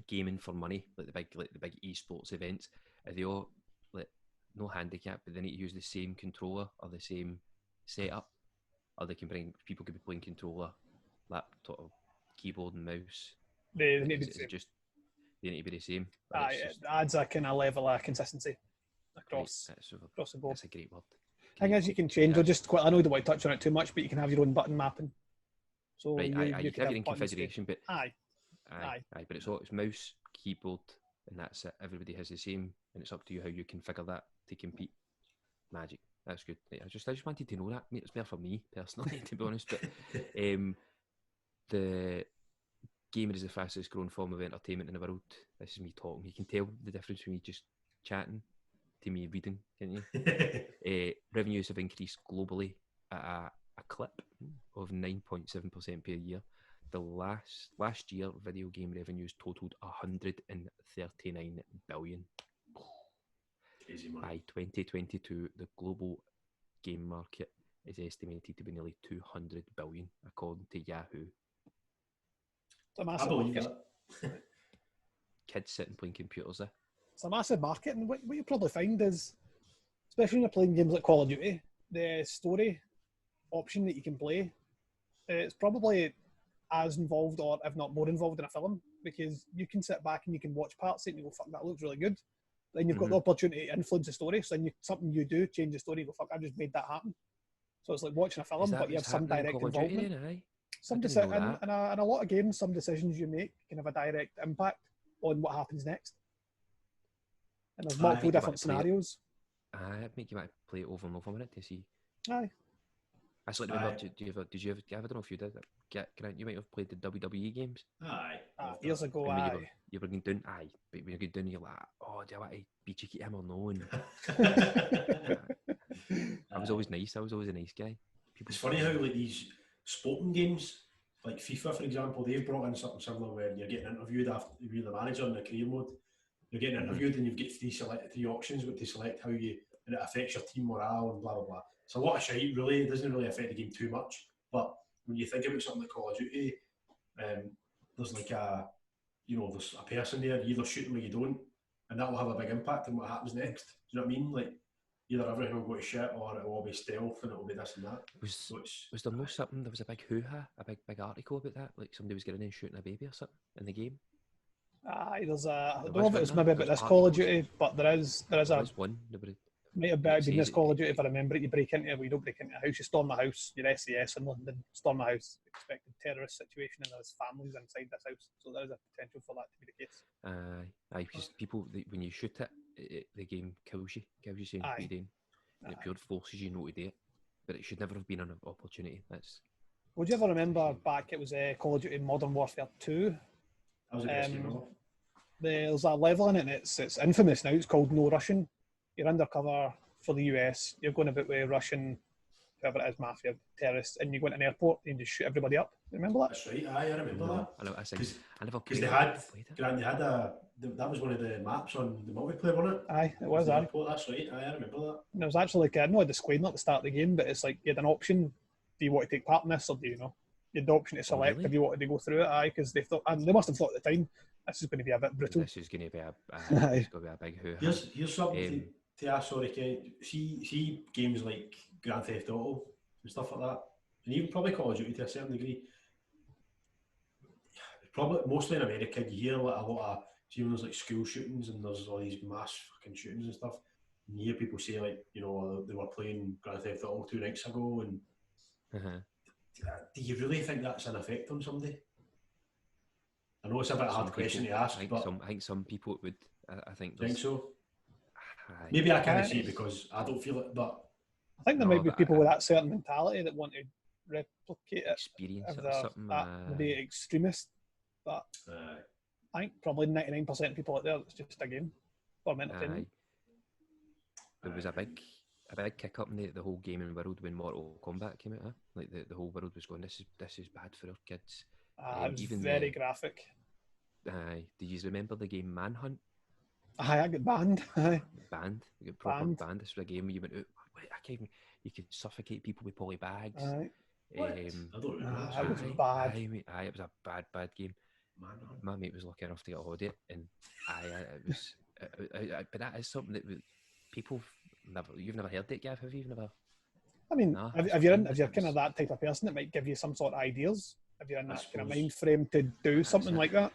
gaming for money, like the big esports events. Are they all like no handicap, but they need to use the same controller or the same setup, or people could be playing controller, laptop, keyboard and mouse? They need to they need to be the same. Aye, it adds a kind of level of consistency across the board. That's a great word. Thing is, you can change. Or just quite. I know you don't want to touch on it too much, but you can have your own button mapping. So right, you can have your own buttons configuration, but aye, but it's mouse, keyboard, and that's it. Everybody has the same, and it's up to you how you configure that to compete. Magic. That's good. I just wanted to know that. It's better for me personally, to be honest. But the gaming is the fastest growing form of entertainment in the world. This is me talking. You can tell the difference between me just chatting to me reading, can't you? Revenues have increased globally at a clip of 9.7% per year. The last year, video game revenues totaled 139 billion. Crazy money. By 2022, the global game market is estimated to be nearly 200 billion, according to Yahoo. It's a massive market. Kids sitting playing computers. It's a massive market, and what you probably find is, especially when you're playing games like Call of Duty, the story option that you can play, it's probably as involved, or if not more involved, in a film, because you can sit back and you can watch parts of it and you go, fuck, that looks really good. Then you've got the opportunity to influence the story, so then something you do change the story, you go, fuck, I just made that happen. So it's like watching a film, but you have some direct involvement. And a lot of games, some decisions you make can have a direct impact on what happens next. And there's multiple different scenarios. It'd make you want to play it over and over a minute to see. Aye. I still remember. Did you ever? I don't know if you did. Grant, you might have played the WWE games. Aye. Years ago. You were going down. Aye, but when you go down, you're like, oh, do I want to be cheeky to him or no? And I was always nice. I was always a nice guy. It's funny how like these sporting games, like FIFA, for example, they've brought in something similar where you're getting interviewed after you're the manager in the career mode. You're getting interviewed and you've got three options, but to select how you, and it affects your team morale and blah blah blah. It's a lot of shite, really. It doesn't really affect the game too much. But when you think about something like Call of Duty, there's like there's a person there, you either shoot them or you don't, and that will have a big impact on what happens next. Do you know what I mean? Like, either everything will go to shit, or it will all be stealth, and it will be this and that. Was there no something? There was a big hoo-ha, a big article about that. Like somebody was getting in and shooting a baby or something in the game. Aye, there's a. I don't know if it's maybe about this Call of Duty, but there is a. One. Might have been this Call of Duty if I remember it. You break into, well, you don't break into a house, you storm the house. You're SES in London, storm the house, expected terrorist situation, and there's families inside this house. So there is a potential for that to be the case. Aye, because people, when you shoot it, the game kills you saying what you're doing. And it pure forces you know to do it. But it should never have been an opportunity. Would you ever remember back, it was Call of Duty Modern Warfare 2? That was the best game ever. There's a level in it, and it's infamous now. It's called No Russian. You're undercover for the US. You're going about with Russian, whoever it is, mafia, terrorists, and you go into an airport and you just shoot everybody up. Remember that? That's right. I remember that. I never played it. That was one of the maps on the multiplayer, wasn't it? Aye, it was. Aye. That's right. I remember that. And it was actually like not a disclaimer at the start of the game, but it's like you had an option. Do you want to take part in this, or do you know? You had the option to select if you wanted to go through it. Aye, because they thought, and they must have thought at the time, this is going to be a bit brutal. This is going to be a big hoo-ha. Here's something to ask. Sorry, Ken. See games like Grand Theft Auto and stuff like that, and even probably Call of Duty to a certain degree. Probably mostly in America, you hear like a lot of. See when there's like school shootings and there's all these mass fucking shootings and stuff. And you hear people say like, they were playing Grand Theft Auto 2 nights ago, and do you really think that's an effect on somebody? I know it's a bit of a hard question to ask, but I think some people would. I think so. Maybe I can't see it because I don't feel it, but I think there might be people with that certain mentality that want to replicate it, experience it or something. Maybe extremist, but I think probably 99% of people out there, it's just a game for entertainment. There was a big kick up in the whole gaming world when Mortal Kombat came out. Like the whole world was going, this is bad for our kids. It was even very graphic. Did you remember the game Manhunt? I got banned. Banned. You got proper banned. This was a game where you went out. You could suffocate people with poly bags. I don't remember. It was bad. It was a bad game. My mate was lucky enough to get a hold of it, and it was. But that is something that people you've never heard it, Gav? Have you? Never? I mean, if you're kind of that type of person, it might give you some sort of ideas. If you're in that kind of mind frame to do something like that.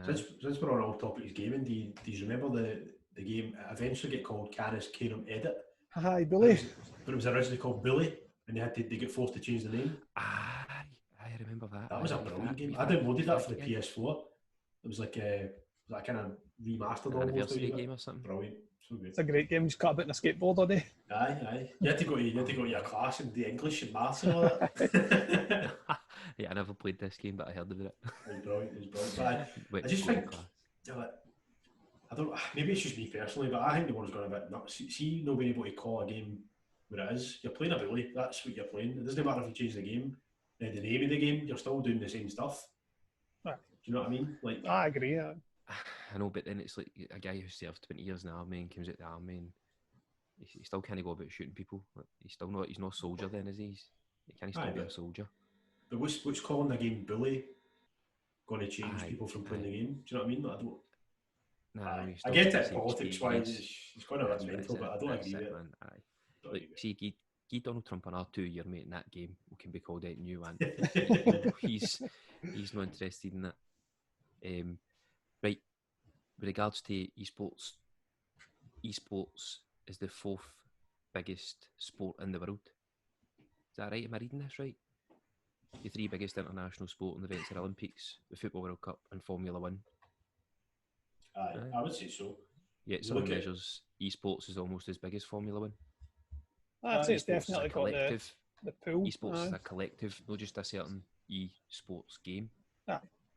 Since we're on all topics gaming, do you remember the game eventually get called Canis Carum Edit? Hi, Billy. But it was originally called Bully, and they get forced to change the name. I remember that. That was a brilliant game. I downloaded that for the PS4. It was like a kind of remastered an almost anniversary game or something. Brilliant, so good. It's a great game. Just cut a bit on a skateboard all day. Aye. You had to go to your class and do English and maths and all that. Yeah, I never played this game, but I heard about it. It was brilliant. But I just think, I don't. Maybe it's just me personally, but I think the one's gone a bit nuts. See, not being able to call a game what it is. You're playing a bully. That's what you're playing. It doesn't matter if you change the game, the name of the game. You're still doing the same stuff. Right. Do you know what I mean? Like, I agree. Yeah. I know, but then it's like a guy who served 20 years in the army and comes out the army and he still can't go about shooting people. He's not a soldier then, is he? He can't still be a soldier. But what's calling the game bully going to change people from playing the game? Do you know what I mean? I don't. I get it politics wise. It's kind of mental, but I don't agree with it. Like, see, give Donald Trump an R2 year, mate, in that game. We can be called out new one. He's not interested in that. Right, with regards to esports is the 4th biggest sport in the world. Is that right? Am I reading this right? The 3 biggest international sporting events are Olympics, the Football World Cup, and Formula 1. I would say so. Yeah, some measures esports is almost as big as Formula 1. I'd say it's definitely got the pool. Esports is a collective, not just a certain esports game.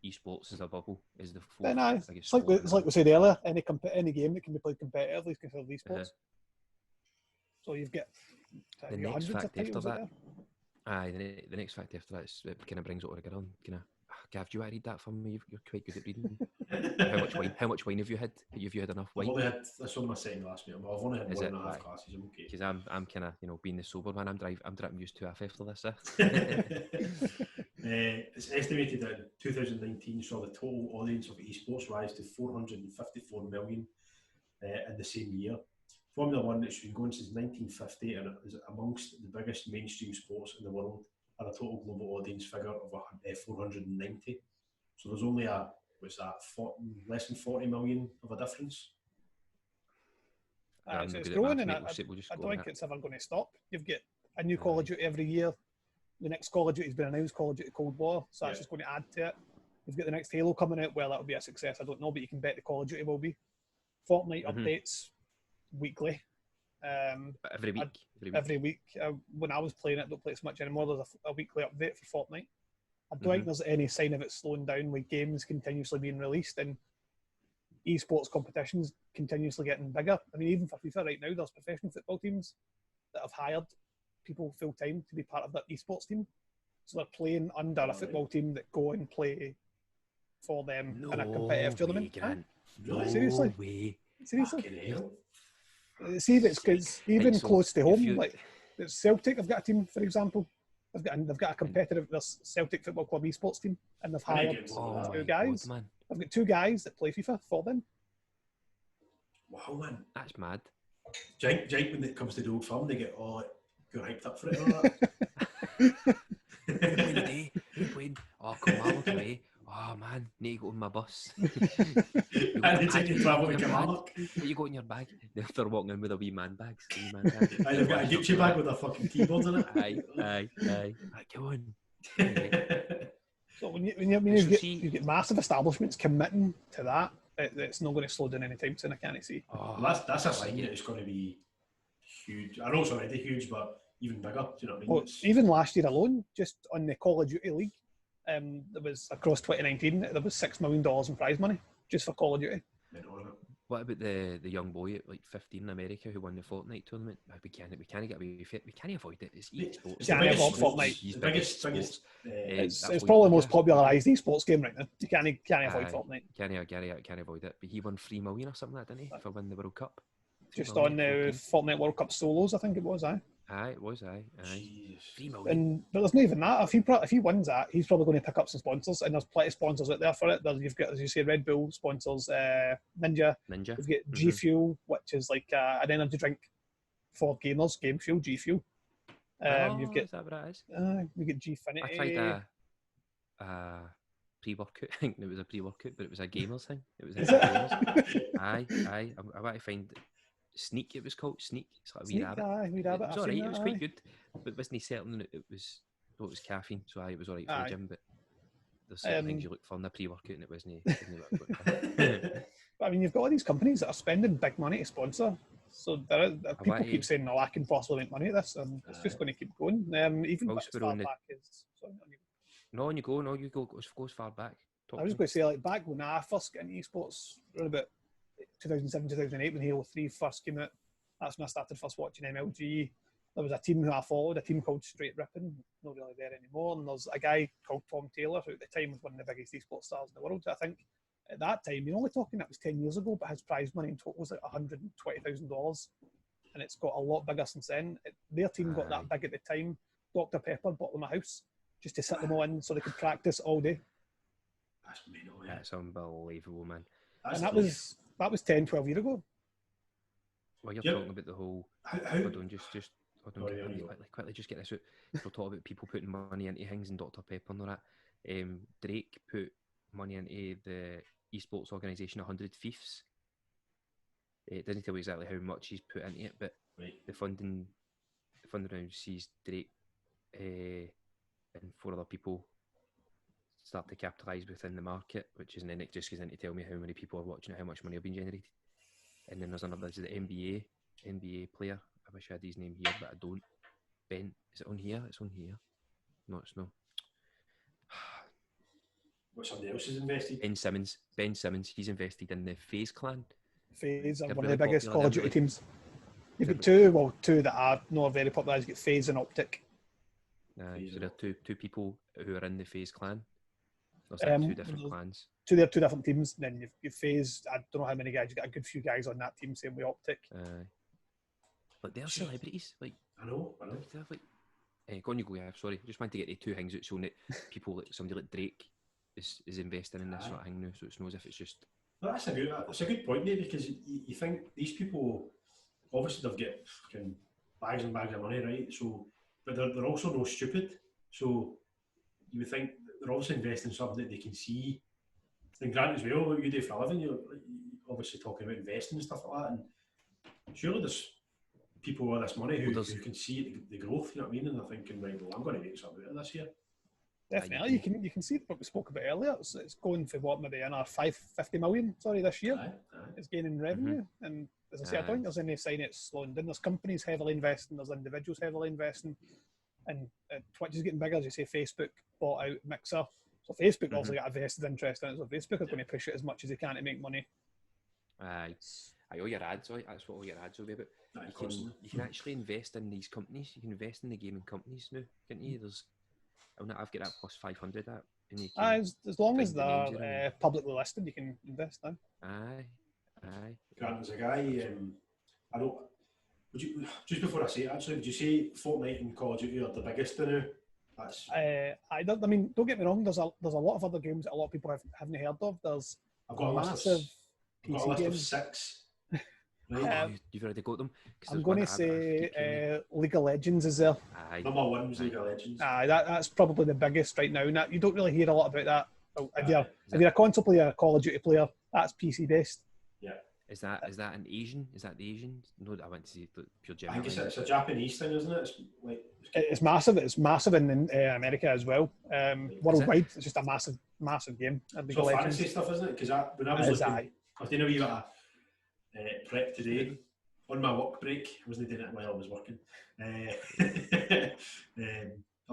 Esports is a bubble, is the 4th biggest sport. It's like we said earlier, any game that can be played competitively is considered esports. So you've got the next fact after that. The next fact after that is it kind of brings it all together. Gav, do you want to read that for me? You're quite good at reading. How much wine have you had? Have you had enough wine? That's only my second glass, mate. I've only had 1.5 glasses. I'm okay. Because I'm kind of being the sober man. I'm used to after this. It's estimated that in 2019 saw the total audience of esports rise to 454 million in the same year. Formula 1 has been going since 1950 and it is amongst the biggest mainstream sports in the world at a total global audience figure of 490. So there's only less than 40 million of a difference. So it's growing, and I don't think it's ever going to stop. You've got a new Call of Duty every year. The next Call of Duty has been announced, Call of Duty Cold War, so that's just going to add to it. You've got the next Halo coming out. Well, that'll be a success. I don't know, but you can bet the Call of Duty will be. Fortnite updates weekly. Every week. Every week. When I was playing it, I don't play it so much anymore. There's a weekly update for Fortnite. I don't think there's any sign of it slowing down with games continuously being released and esports competitions continuously getting bigger. I mean, even for FIFA right now, there's professional football teams that have hired people full time to be part of that esports team. So they're playing under a football team that go and play for them in a competitive tournament. Seriously? See if it's even close to home. Like it's Celtic, I've got a team, for example. They've got a competitive Celtic Football Club esports team, and they've hired 2 guys. I've got 2 guys that play FIFA for them. Wow, man, that's mad. Jake, when it comes to the Old Firm, they get all hyped up for it and all that. We're playing. Oh, come on, look away. Oh man, need to go in my bus. And they take you travel to Kilmarnock. What you got in your bag? They're walking in with a wee man bags. They've got a Gucci bag with a fucking keyboard in it. Aye. Go on. So when you get massive establishments committing to that, it's not going to slow down anytime soon. I can't see. Oh, that's a sign that it's going to be huge. I know it's already huge, but even bigger. Do you know what I mean? Well, even last year alone, just on the Call of Duty League, there was across 2019 there was $6 million in prize money just for Call of Duty. What about the young boy at like 15 in America who won the Fortnite tournament? We can't get away with it. We can't avoid it. It's esports. Fortnite. It's probably the most popularised esports game right now. You can't avoid Fortnite. Can't avoid it. But he won $3 million or something like that, didn't he, for winning the World Cup? Just on the Fortnite World Cup solos, I think it was. Aye, it was. Aye. 3 million. But there's not even that. If he wins that, he's probably going to pick up some sponsors, and there's plenty of sponsors out there for it. You've got, as you say, Red Bull sponsors, Ninja. You've got G Fuel, which is like an energy drink for gamers. Game Fuel, G Fuel. You've got, is that what it is? You get Gfinity. I tried a pre-workout. I think it was a pre-workout, but it was a gamers thing. It was gamers. Aye. I want to find Sneak. It was called Sneak. It's like a wee Sneak, rabbit. aye, wee rabbit. It was alright. It was quite good, but wasn't certain it was caffeine, so it was alright for the gym. But there's certain things you look for in a pre-workout, and it wasn't But I mean, you've got all these companies that are spending big money to sponsor. So people keep saying, "No, I can possibly make money at this," and it's just going to keep going. Even as far back as no, you go as far back. I was going to say, like back when I first got into esports, around about 2007, 2008, when Halo 3 first came out. That's when I started first watching MLG. There was a team who I followed, a team called Straight Ripping, not really there anymore. And there's a guy called Tom Taylor, who at the time was one of the biggest esports stars in the world. I think at that time, you're only talking that was 10 years ago, but his prize money in total was like $120,000. And it's got a lot bigger since then. Their team got that big at the time. Dr. Pepper bought them a house just to sit them all in so they could practice all day. That's mental, yeah. That's unbelievable, man. And that was 10, 12 years ago. Well, you're talking about the whole... Hold on, just hold on, quickly, just get this out. We're talking about people putting money into things and Dr. Pepper and all that. Drake put money into the esports organisation 100 Thieves. It doesn't tell you exactly how much he's put into it, but the funding now sees Drake and 4 other people start to capitalise within the market, which is, and then it just goes in to tell me how many people are watching it, how much money have been generated. And then there's another, there's the NBA player. I wish I had his name here, but I don't. Ben, is it on here? It's on here. No, it's not. What, somebody else has invested? Ben Simmons, he's invested in the FaZe clan. FaZe are one of the biggest Call of Duty teams. You've got two that are not very popular. You've got FaZe and Optic. So there are two people who are in the FaZe clan. There's like 2 different clans. They're 2 different teams. Then you've FaZe. I don't know how many guys. You've got a good few guys on that team. Same with Optic. But they're celebrities. Like I know. They have go on, you go. Yeah, sorry. Just want to get the 2 things out so that people like somebody like Drake is investing in this sort of thing now. So it's not as if it's just. No, that's a good point, Nate, because you think these people obviously they've got fucking bags and bags of money, right? So, but they're also no stupid. So you would think they're obviously investing in something that they can see. And Grant as well, what you do for a living, you're obviously talking about investing and stuff like that. And surely there's people with this money who can see the growth, you know what I mean? And they're thinking, right, well, I'm going to make something out of this here. Definitely, you can see what we spoke about earlier. It's going for what, maybe another 50 million. This year. It's gaining revenue, and as I say, I don't think there's any sign it's slowing down. There's companies heavily investing, there's individuals heavily investing, and Twitch is getting bigger. As you say, Facebook bought out Mixer, so Facebook also got a vested interest in it. So Facebook is going to push it as much as they can to make money. All your ads, that's what all your ads will be about. You can actually invest in these companies. You can invest in the gaming companies now, can't you? I've got that plus 500 that. And you can as long as they're publicly listed, you can invest now. Aye. Grant, there's a guy. I don't. Would you just before I say it, actually? Would you say Fortnite and Call of Duty are the biggest now? That's. I mean, don't get me wrong. There's a lot of other games that a lot of people haven't heard of. I've got a list of 6. Right. You've already got them. I'm going to say League of Legends is there. Number 1 was League of Legends. That's probably the biggest right now. Now you don't really hear a lot about that. If you're a console player, a Call of Duty player, that's PC based. Yeah. Is that an Asian? Is that the Asian? No, I went to see pure German. I think it's a Japanese thing, isn't it? It's massive. It's massive in America as well. Worldwide, it's just a massive game. It's all fantasy stuff, isn't it? Because when I was looking, I was doing a wee bit of prep today on my work break. I wasn't doing it while I was working. I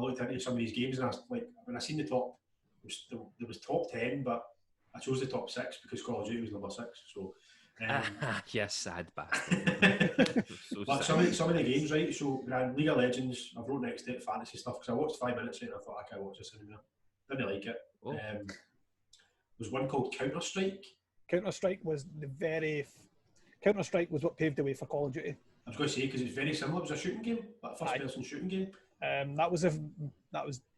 looked into some of these games, and when I seen the top, there was top 10, but I chose the top 6 because Call of Duty was number 6. So. Yes, sad bastard. But some of the games, right? So, League of Legends, I've wrote next to it fantasy stuff because I watched 5 minutes and I thought I can't watch this anymore. Didn't like it. There was one called Counter-Strike. Counter-Strike was what paved the way for Call of Duty. I was going to say because it's very similar. It was a shooting game, like a first-person shooting game. That was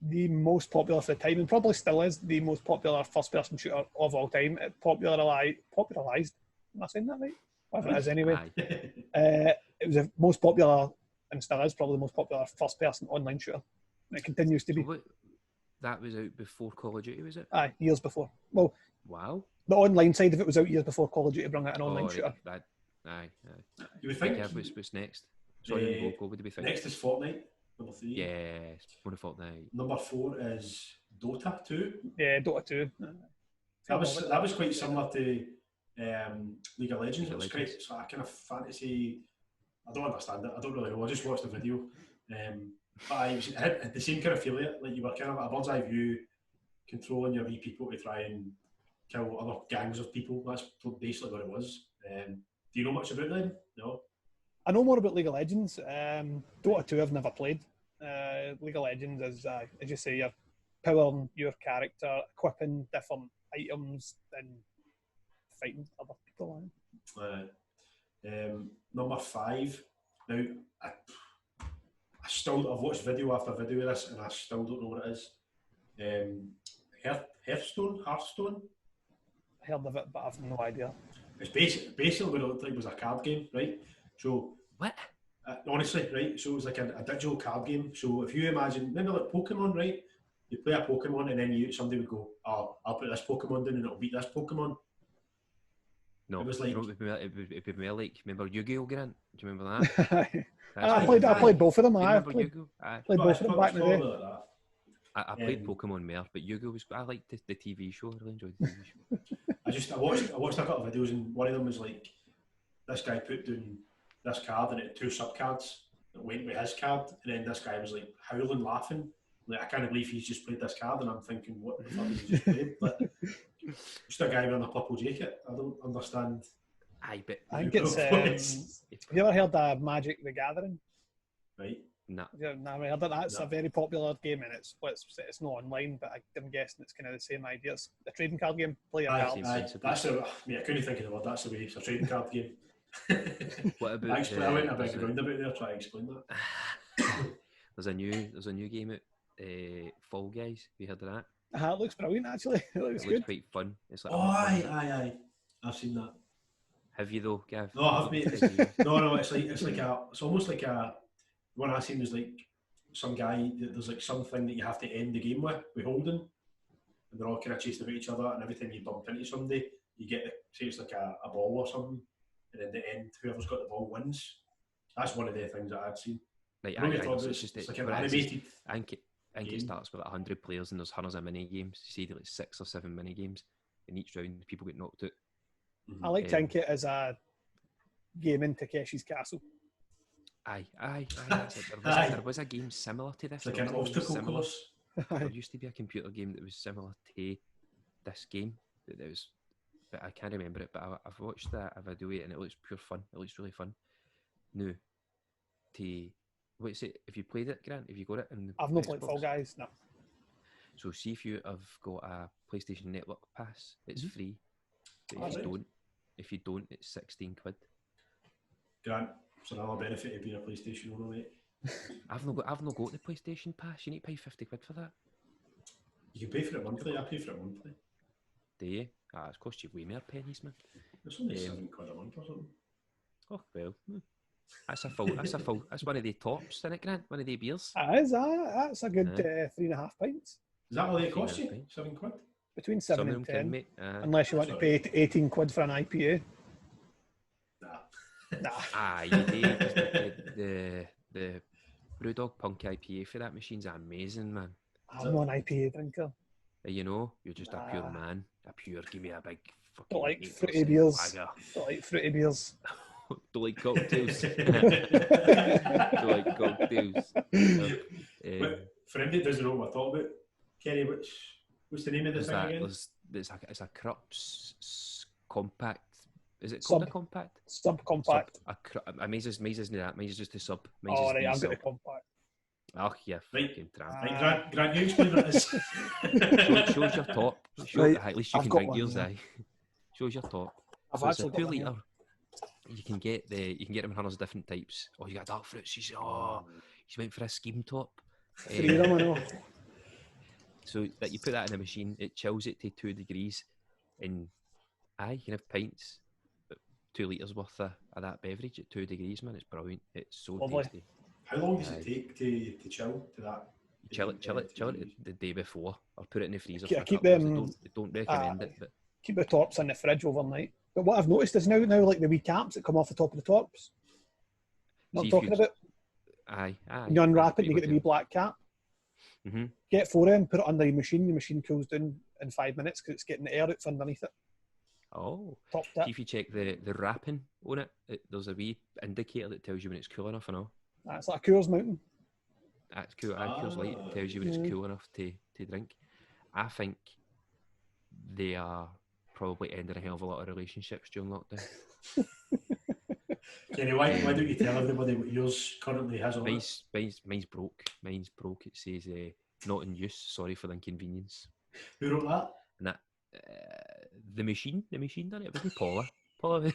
the most popular for the time, and probably still is the most popular first-person shooter of all time. It popularised. Am I saying that right? Whatever it is, anyway. It was the most popular, and still is probably the most popular first-person online shooter. And it continues to be. that was out before Call of Duty, was it? Aye, years before. Well, Wow. the online side of it was out years before Call of Duty brought out an online shooter. Right. Aye. You would think. Gav, what's next? Sorry, go. What do we think? Next is Fortnite, number 3. Yes, more of Fortnite. Number 4 is Dota 2. Yeah, Dota 2. That was quite similar to League of Legends. It was quite sort of kind of fantasy. I don't understand it. I don't really know. I just watched the video. But it had the same kind of feeling. Like you were kind of a bird's eye view, controlling your wee people to try and kill other gangs of people. That's basically what it was. Do you know much about them? No. I know more about League of Legends. Dota 2 I've never played. League of Legends is, as you say, you're powering your character, equipping different items, and fighting other people. Number 5. Now, I've watched video after video of this, and I still don't know what it is. Hearthstone. I heard of it, but I've no idea. It's basically what it looked like was a card game, right? So what? Honestly, right? So it was like a digital card game. So if you imagine, remember like Pokemon, right? You play a Pokemon, and then somebody would go, "Oh, I'll put this Pokemon down, and it'll beat this Pokemon." No, it was like it'd be more like, remember Yu-Gi-Oh, Grant? Do you remember that? I played both of them. I played both of them back in the day. Like that. I played Pokemon more, but Yu-Gi-Oh was. I liked the TV show. I really enjoyed the TV show. I watched a couple of videos, and one of them was like, this guy put down this card, and it had 2 sub cards that went with his card, and then this guy was like howling, laughing, like, I can't believe he's just played this card, and I'm thinking, what the fuck did he just play? But just a guy wearing a purple jacket. I don't understand. I think it's. Have you ever heard of Magic the Gathering? Right. No. I've never heard of that. That's a very popular game, and it's not online, but I'm guessing it's kind of the same idea. It's a trading card game. Play your cards. I couldn't think of the word. That's the way. It's a trading card game. What about? I went a big roundabout there trying to explain that. There's a new game out. Fall Guys. Have you heard of that? It looks brilliant, actually. It looks quite fun. It's like aye. I've seen that. Have you though, Gav? No, I have, mate. No. It's almost like a. One I seen was like some guy. There's like something that you have to end the game with holding, and they're all kind of chasing about each other. And every time you bump into somebody, you get say it's like a ball or something, and in the end, whoever's got the ball wins. That's one of the things that I've seen. Like, it's like an animated. I think it starts with 100 players, and there's hundreds of mini games. You see like 6 or 7 mini games, in each round people get knocked out. I like to think it as a game in Takeshi's Castle. Aye. There was a game similar to this. It's like an obstacle course. There used to be a computer game that was similar to this game. That was, but I can't remember it. But I've watched a video of it, and it looks pure fun. It looks really fun. No, what's it? Have you played it, Grant? Have you got it? I've not played Fall Guys. No. So see if you have got a PlayStation Network pass, it's free. But if you don't, it's 16 quid. Grant, it's another benefit of being a PlayStation owner, mate. I've not got the PlayStation pass. You need to pay 50 quid for that. You can pay for it monthly. I pay for it monthly. Do you? It's cost you way more pennies, man. It's only 7 quid a month or something. Oh well. That's one of the tops, isn't it, Grant? One of the beers. That's a good 3.5 pints. Is that all they cost you? 7 quid? Between 7 and 10, unless you want to pay 18 quid for an IPA. Nah. You do. The Brewdog Punk IPA for that machine's amazing, man. I'm not an IPA drinker. You know, you're just a pure man. Give me a big fucking. Don't like fruity beers. Don't like fruity beers. Don't like cocktails. Don't like cocktails. For anybody that doesn't know what we're talking about, Kenny, what's the name of this thing again? It's a Krups compact. Is it called a compact? Subcompact. Mine's isn't that. Mine's just a sub. Right, I've got a compact. Oh, yeah. Right, Grant, you explain what it is. Shows your top. At least you can drink yours, aye. Shows your top. I've so actually it's a 2 litre. You can get them in hundreds of different types. Oh, you got dark fruits. He's went for a scheme top. 3 of them, I know. So that you put that in a machine, it chills it to 2 degrees, and you can have pints, but 2 litres worth of that beverage at 2 degrees, man. It's brilliant. It's so tasty. How long does it take to chill to that? chill it the day before, or put it in the freezer Yeah, for a keep couple of them. hours. Don't recommend it, but Keep the tops in the fridge overnight. But what I've noticed is now like the wee caps that come off the top of the tops. What I'm talking about? Aye. You unwrap it and you People get the wee black cap. Mm-hmm. Get 4 in, put it under your machine. The machine cools down in 5 minutes because it's getting the air out from underneath it. Oh, Top see tip. if you check the wrapping on it, there's a wee indicator that tells you when it's cool enough and all. It's like a Coors Mountain. That's cool. Coors Light tells you when it's cool enough to drink. I think they are probably ending a hell of a lot of relationships during lockdown. Kenny, why don't you tell everybody what yours currently has on it? Mine's broke. Mine's broke. It says not in use. Sorry for the inconvenience. Who wrote that? And that the machine done it. It wasn't Paula.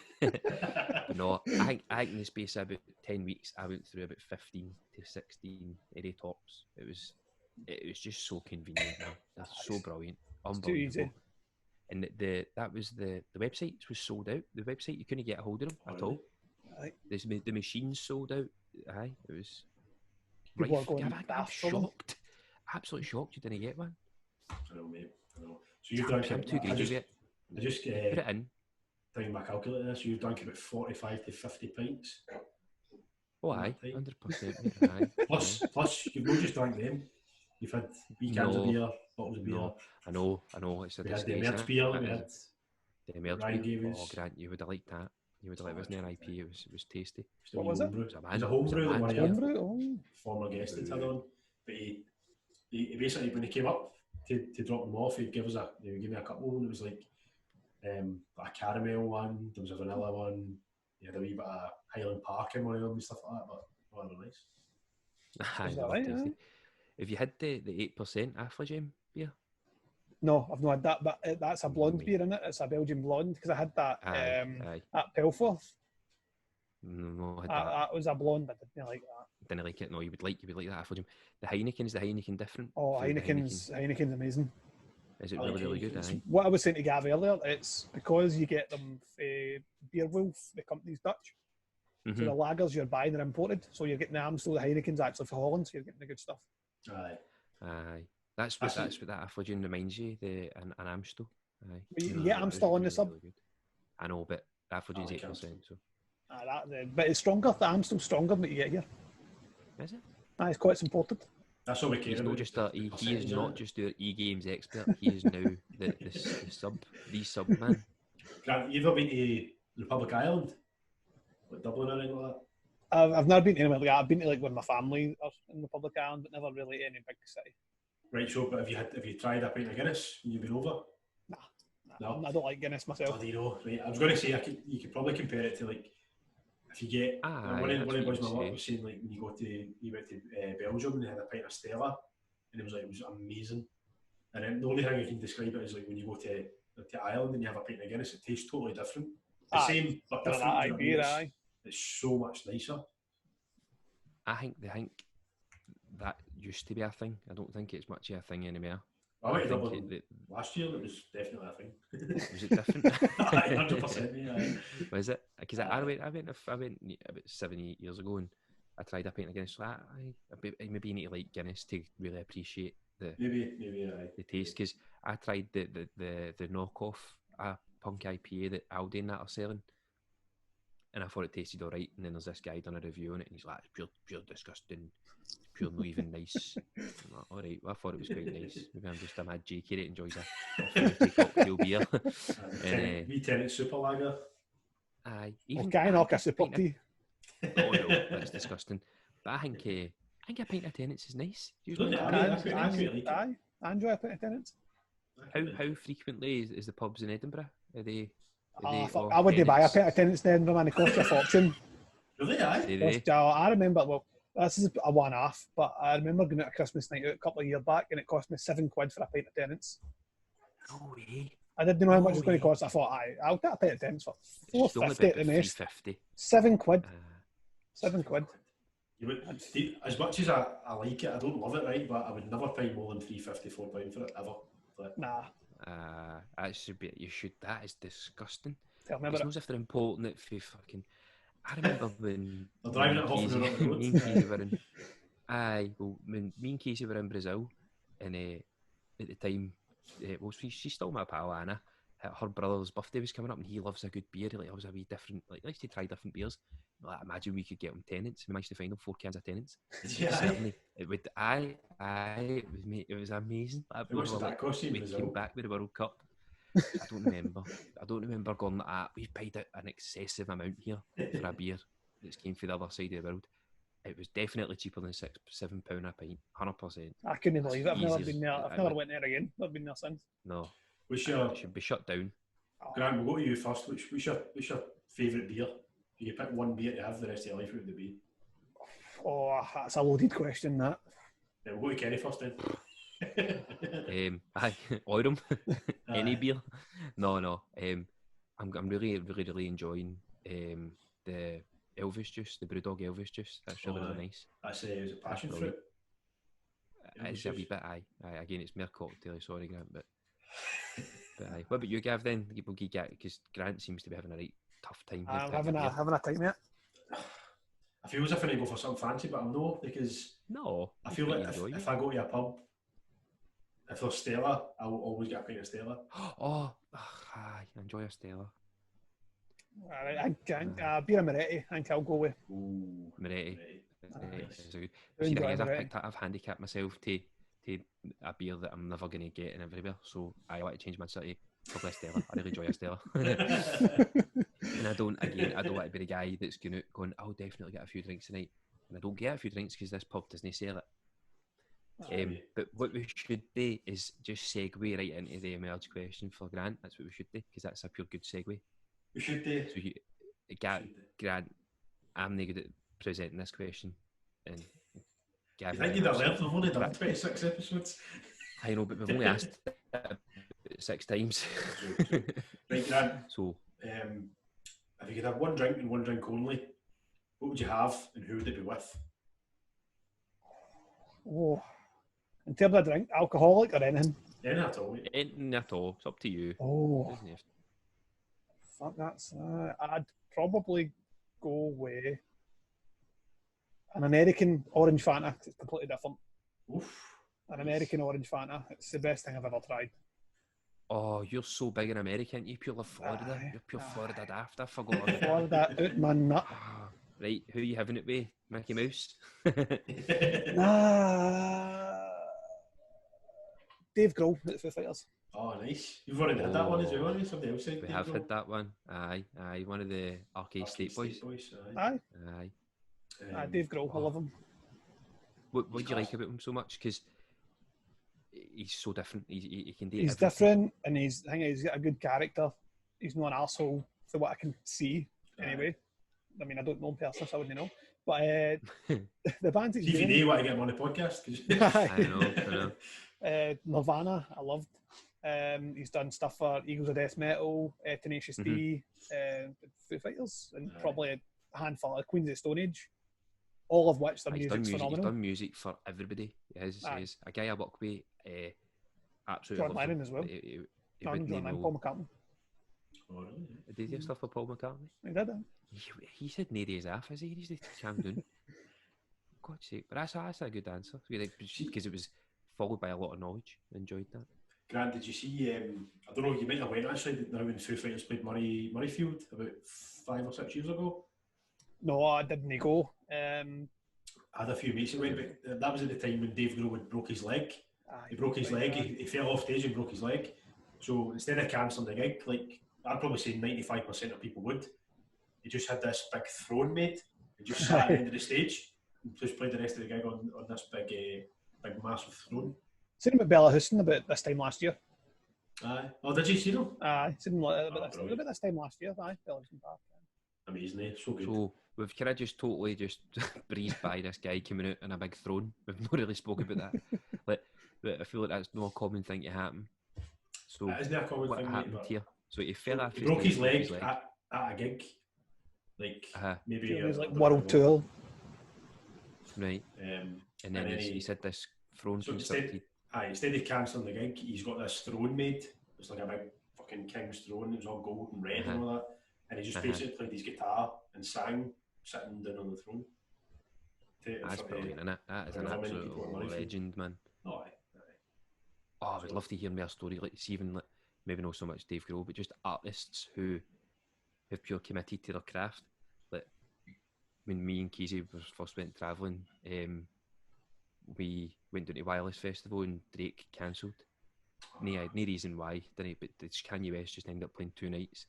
No, I think in the space of about 10 weeks, I went through about 15 to 16 area tops. It was just so convenient. Man. That's so brilliant, unbelievable. It's too easy. And the website was sold out. The website, you couldn't get a hold of them at all. Aye. The machines sold out. Aye, it was. People Right, are going I'm daft for them. shocked. Absolutely shocked you didn't get one. I know, mate. I know. So you've drank I'm too greedy with it. I just Put it in. doing my calculator. So you've drank about 45 to 50 pints. Oh, aye, 100%. Plus, you've not just drank them. You've had wee cans of beer, bottles of beer. No, I know. It's a We had the disgrace. Mertz beer. We had the Mertz Ryan beer. gave us. Oh, Grant, you would have liked that. You would have liked it. It wasn't an IP. It was tasty. What was it? Homebrew. It was a It was a man. homebrew that one of your Homebrew? Oh. former guest had on. But he basically, when he came up to drop them off, he'd give me a couple, and it was like a caramel one, there was a vanilla one, he had a wee bit of Highland Park in one of them and stuff like that, but oh, they were nice. Aye, that right, tasty. aye? Have you had the 8% Affligem beer? No, I've not had that, but that's a blonde beer in it. It's a Belgian blonde because I had that Aye. at Pelforth. No, I had That was a blonde. I didn't like that. Didn't like it. No, you would like that Affligem. The Heineken different. Oh, Food, Heineken's amazing. Is it really good? Aye. What I was saying to Gav earlier, it's because you get them Beerwolf, the company's Dutch. Mm-hmm. So the lagers you're buying are imported. So you're getting the Amstel, the Heineken's actually for Holland, so you're getting the good stuff. Aye. That's what that Affligem reminds you, an Amstel. Aye. But you get Amstel on the sub. Really I know, but Affligem's 8%. So. But it's stronger. The Amstel's stronger than what you get here. Is it? It's quite important. That's all we care about. He is not just our e-games expert. He is now the sub man. Grant, you ever been to Republic Island? Like Dublin or anything like that? I've never been to anywhere like that. I've been to like with my family in Republic Island, but never really any big city. Right, so but have you tried a pint of Guinness when you've been over? No, I don't like Guinness myself. Bloody no, right. I was going to say you could probably compare it to like if you get one of the boys in my work was saying like when you went to Belgium and they had a pint of Stella and it was amazing. And then the only thing I can describe it is like when you go to Ireland and you have a pint of Guinness, it tastes totally different. The same but different. It's so much nicer. I think that used to be a thing. I don't think it's much of a thing anymore. I went to Dublin last year. It was definitely a thing. Was it different? 100%. Yeah. Was it? Because I went about 7-8 years ago and I tried a pint of Guinness. So I maybe you need to like Guinness to really appreciate the taste. Because I tried the knockoff punk IPA that Aldi and that are selling. And I thought it tasted alright, and then there's this guy done a review on it, and he's like, "It's pure disgusting, it's pure not even nice." I'm like, alright, well, I thought it was quite nice. Maybe I'm just a mad JK that enjoys a cocktail beer. Tenant super lager. Aye, even knock a super tea. Oh no, that's disgusting. But I think a pint of Tennent's is nice. I enjoy a pint of Tennent's. How frequently is the pubs in Edinburgh? Are they? I wouldn't buy a pint of Tennent's in Edinburgh, man. It costs you a fortune. Really? I remember, well, this is a one-off, but I remember going out a Christmas night out a couple of years back and it cost me £7 for a pint of Tennent's. No way. I didn't know how much it was going to cost. I thought, I'll get a pint of Tennent's for £4.50 at the most. £7. £7. As much as I like it, I don't love it, right? But I would never pay more than £3.50, £4 for it, ever. But, nah. That should be. You should. That is disgusting. Tell me it's about not as if they're importing it for fucking. I remember when. They're driving it off the road. Aye, well, when me and Casey were in Brazil, and at the time, well, she's still my pal, Anna. Her brother's birthday was coming up, and he loves a good beer. He loves a wee different, likes to try different beers. Like, imagine we could get him Tennent's. We managed to find him 4 cans of Tennent's. Yeah. Certainly, it would. It was amazing. How much did that cost you in we Brazil? came back with the World Cup. I don't remember. I don't remember going like that. We've paid an excessive amount here for a beer that's came from the other side of the world. It was definitely cheaper than £6-7 a pint, 100%. I couldn't believe it. I've never Easy. been there. I've never went there again. Never been there since. No, What's it your should be shut down. Grant? We'll go to you first. What's your favourite beer? If you pick one beer to have the rest of your life, what would it be? Oh, that's a loaded question, that. Yeah, we'll go to Kenny first then. Aye, Oirum, any beer? No. I'm really enjoying the Elvis juice, the Brewdog Elvis juice. That's really nice. That's is it passion fruit? It's a wee bit. Aye. Again, it's mere cocktail. Sorry, Grant, but aye. What about you, Gav? Then we'll get because Grant seems to be having a right tough time. I'm having a time, mate. I feel as if I need to go for something fancy, but I'm no, because I feel like if I go to a pub, if there's Stella, I'll always get a pint of Stella. I enjoy a Stella. I think beer and Moretti. I think I'll go with. Ooh, Moretti. Nice. See, the thing is, I've handicapped myself to a beer that I'm never going to get in everywhere. So I like to change my city. Probably a Stella. I really enjoy a Stella. And I don't want to be the guy that's going, I'll definitely get a few drinks tonight. And I don't get a few drinks because this pub doesn't sell it. But what we should do is just segue right into the emerge question for Grant. That's what we should do, because that's a pure good segue. We should do. So Grant, I'm not good at presenting this question. And I think you'd have learned. We've only done 26 episodes. I know, but we've only asked it 6 times. Right, Grant. So, if you could have one drink and one drink only, what would you have and who would it be with? Oh, in terms of drink, alcoholic or anything? Anything at all. Anything at all. It's up to you. Oh, fuck, that's. I'd probably go with an American orange Fanta. It's completely different. Oof. An American orange Fanta. It's the best thing I've ever tried. Oh, you're so big in America, aren't you? Pure Florida. You're pure Florida daft. I forgot. Florida out my nut. Right, who are you having it with? Mickey Mouse? Dave Grohl at the Foo Fighters. Oh, nice. You've already had that one as well, haven't you? Somebody else said we have had that one. Aye. One of the Arcade State Boys. Aye. Dave Grohl, I love him. What do you like about him so much? Because he's so different. He can do He's everything. different, and he's got a good character. He's not an arsehole, for what I can see, anyway. I mean, I don't know him personally, so I wouldn't know. But the bands he's doing... If you want to get him on the podcast. I know. Nirvana, I loved. He's done stuff for Eagles of Death Metal, Tenacious D, Foo Fighters, and probably a handful of Queens of the Stone Age. All of which their music's phenomenal. He's done music for everybody. He is. A guy I work with, absolutely John Lennon as well. John Lennon, Paul McCartney. Oh, really? Did he do stuff for Paul McCartney? He did. He said near his half, is he? He's just calm down. God's sake. But that's a good answer. Because it was followed by a lot of knowledge. I enjoyed that. Grant, did you see, I don't know, you might have went actually, now when Foo Fighters played Murrayfield about 5 or 6 years ago? No, I didn't go. I had a few mates that went, but that was at the time when Dave Grohl broke his leg. He broke his leg, he fell off stage and broke his leg. So instead of cancelling the gig, like I'd probably say 95% of people would, he just had this big throne made and just sat at the end of the stage and just played the rest of the gig on this big massive throne. Seen him at Bella Houston about this time last year. Aye. Oh, did you see them? Aye, seen him about this time last year. Aye, Bella Houston Park. Amazing, eh? So good. So we've kind of just totally just breezed by this guy coming out on a big throne. We've not really spoken about that. I feel like that's not a common thing to happen. So that isn't a common what thing, happened mate, here? So he fell off. He broke his leg at a gig, like maybe it was like world tour, right? And then he said this throne constructed. Instead of cancelling the gig, he's got this throne made. It's like a big fucking king's throne. It was all gold and red and all that. And he just basically played his guitar and sang, sitting down on the throne. That's brilliant, isn't it? That is an however many absolute people in life. legend, man. Oh, aye. Oh, I would love to hear more story, like see even like, maybe not so much Dave Grohl, but just artists who have pure committed to their craft. Like when me and Keezy first went travelling, we went down to Wireless Festival and Drake cancelled. No reason why, didn't he? But Kanye West just ended up playing 2 nights.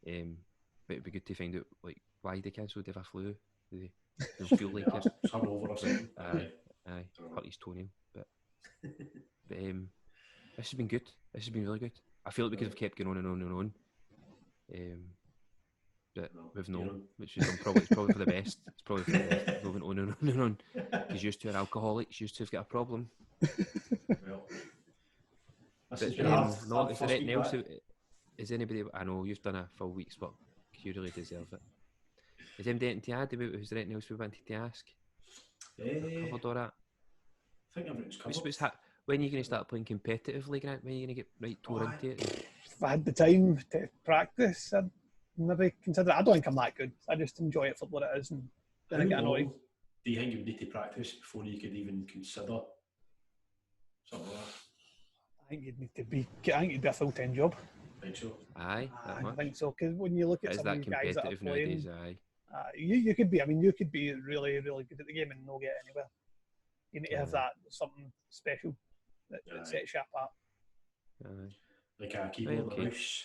But it'd be good to find out like why they cancelled. If I flew, they feel like it. Some over or something. Aye, hurt his toenail. But this has been good. This has been really good. I feel like we could have kept going on and on and on. But we've known, which is it's probably for the best. It's probably for the best. We've went on and on and on. Because used to are alcoholics, used to have got a problem. Well, But, is there anything else? Is anybody? I know you've done a full week's work. You really deserve it. Is anybody anything to add? Is there anything else we wanted to ask? Covered all that. I think everything's covered. When are you going to start playing competitively, Grant? When are you going to get right tore into it? If I had the time to practice, I'd maybe consider it. I don't think I'm that good. I just enjoy it for what it is, and then I get annoyed. Do you think you would need to practice before you could even consider something like that? I think you'd need to be. I think it'd be a full-time job. I think so. Aye, I think so. Because when you look at some of the guys that are playing, nowadays, you could be. I mean, you could be really, really good at the game and not get anywhere. You need to have that something special that sets you apart. Like a keyboard and a mouse.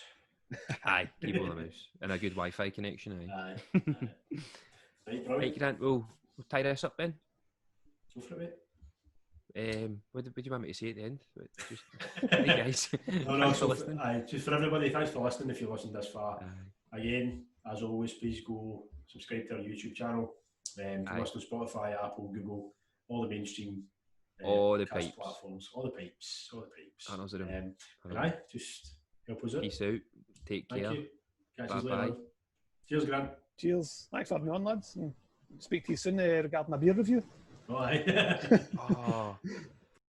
Aye, keyboard and a mouse. And a good Wi-Fi connection, Aye. Right, Grant, we'll tie this up then. Go for it, mate. What do you want me to say at the end? Just, hey guys, thanks for listening. Just for everybody, thanks for listening if you listened this far. Again, as always, please go subscribe to our YouTube channel. You can listen to Spotify, Apple, Google, all the mainstream all the pipes platforms, all the pipes. Just help us out. Peace out. Take care. Thank you. Catch you later. Cheers, Grant. Cheers. Thanks for having me on, lads. And speak to you soon regarding a beer review. Bye.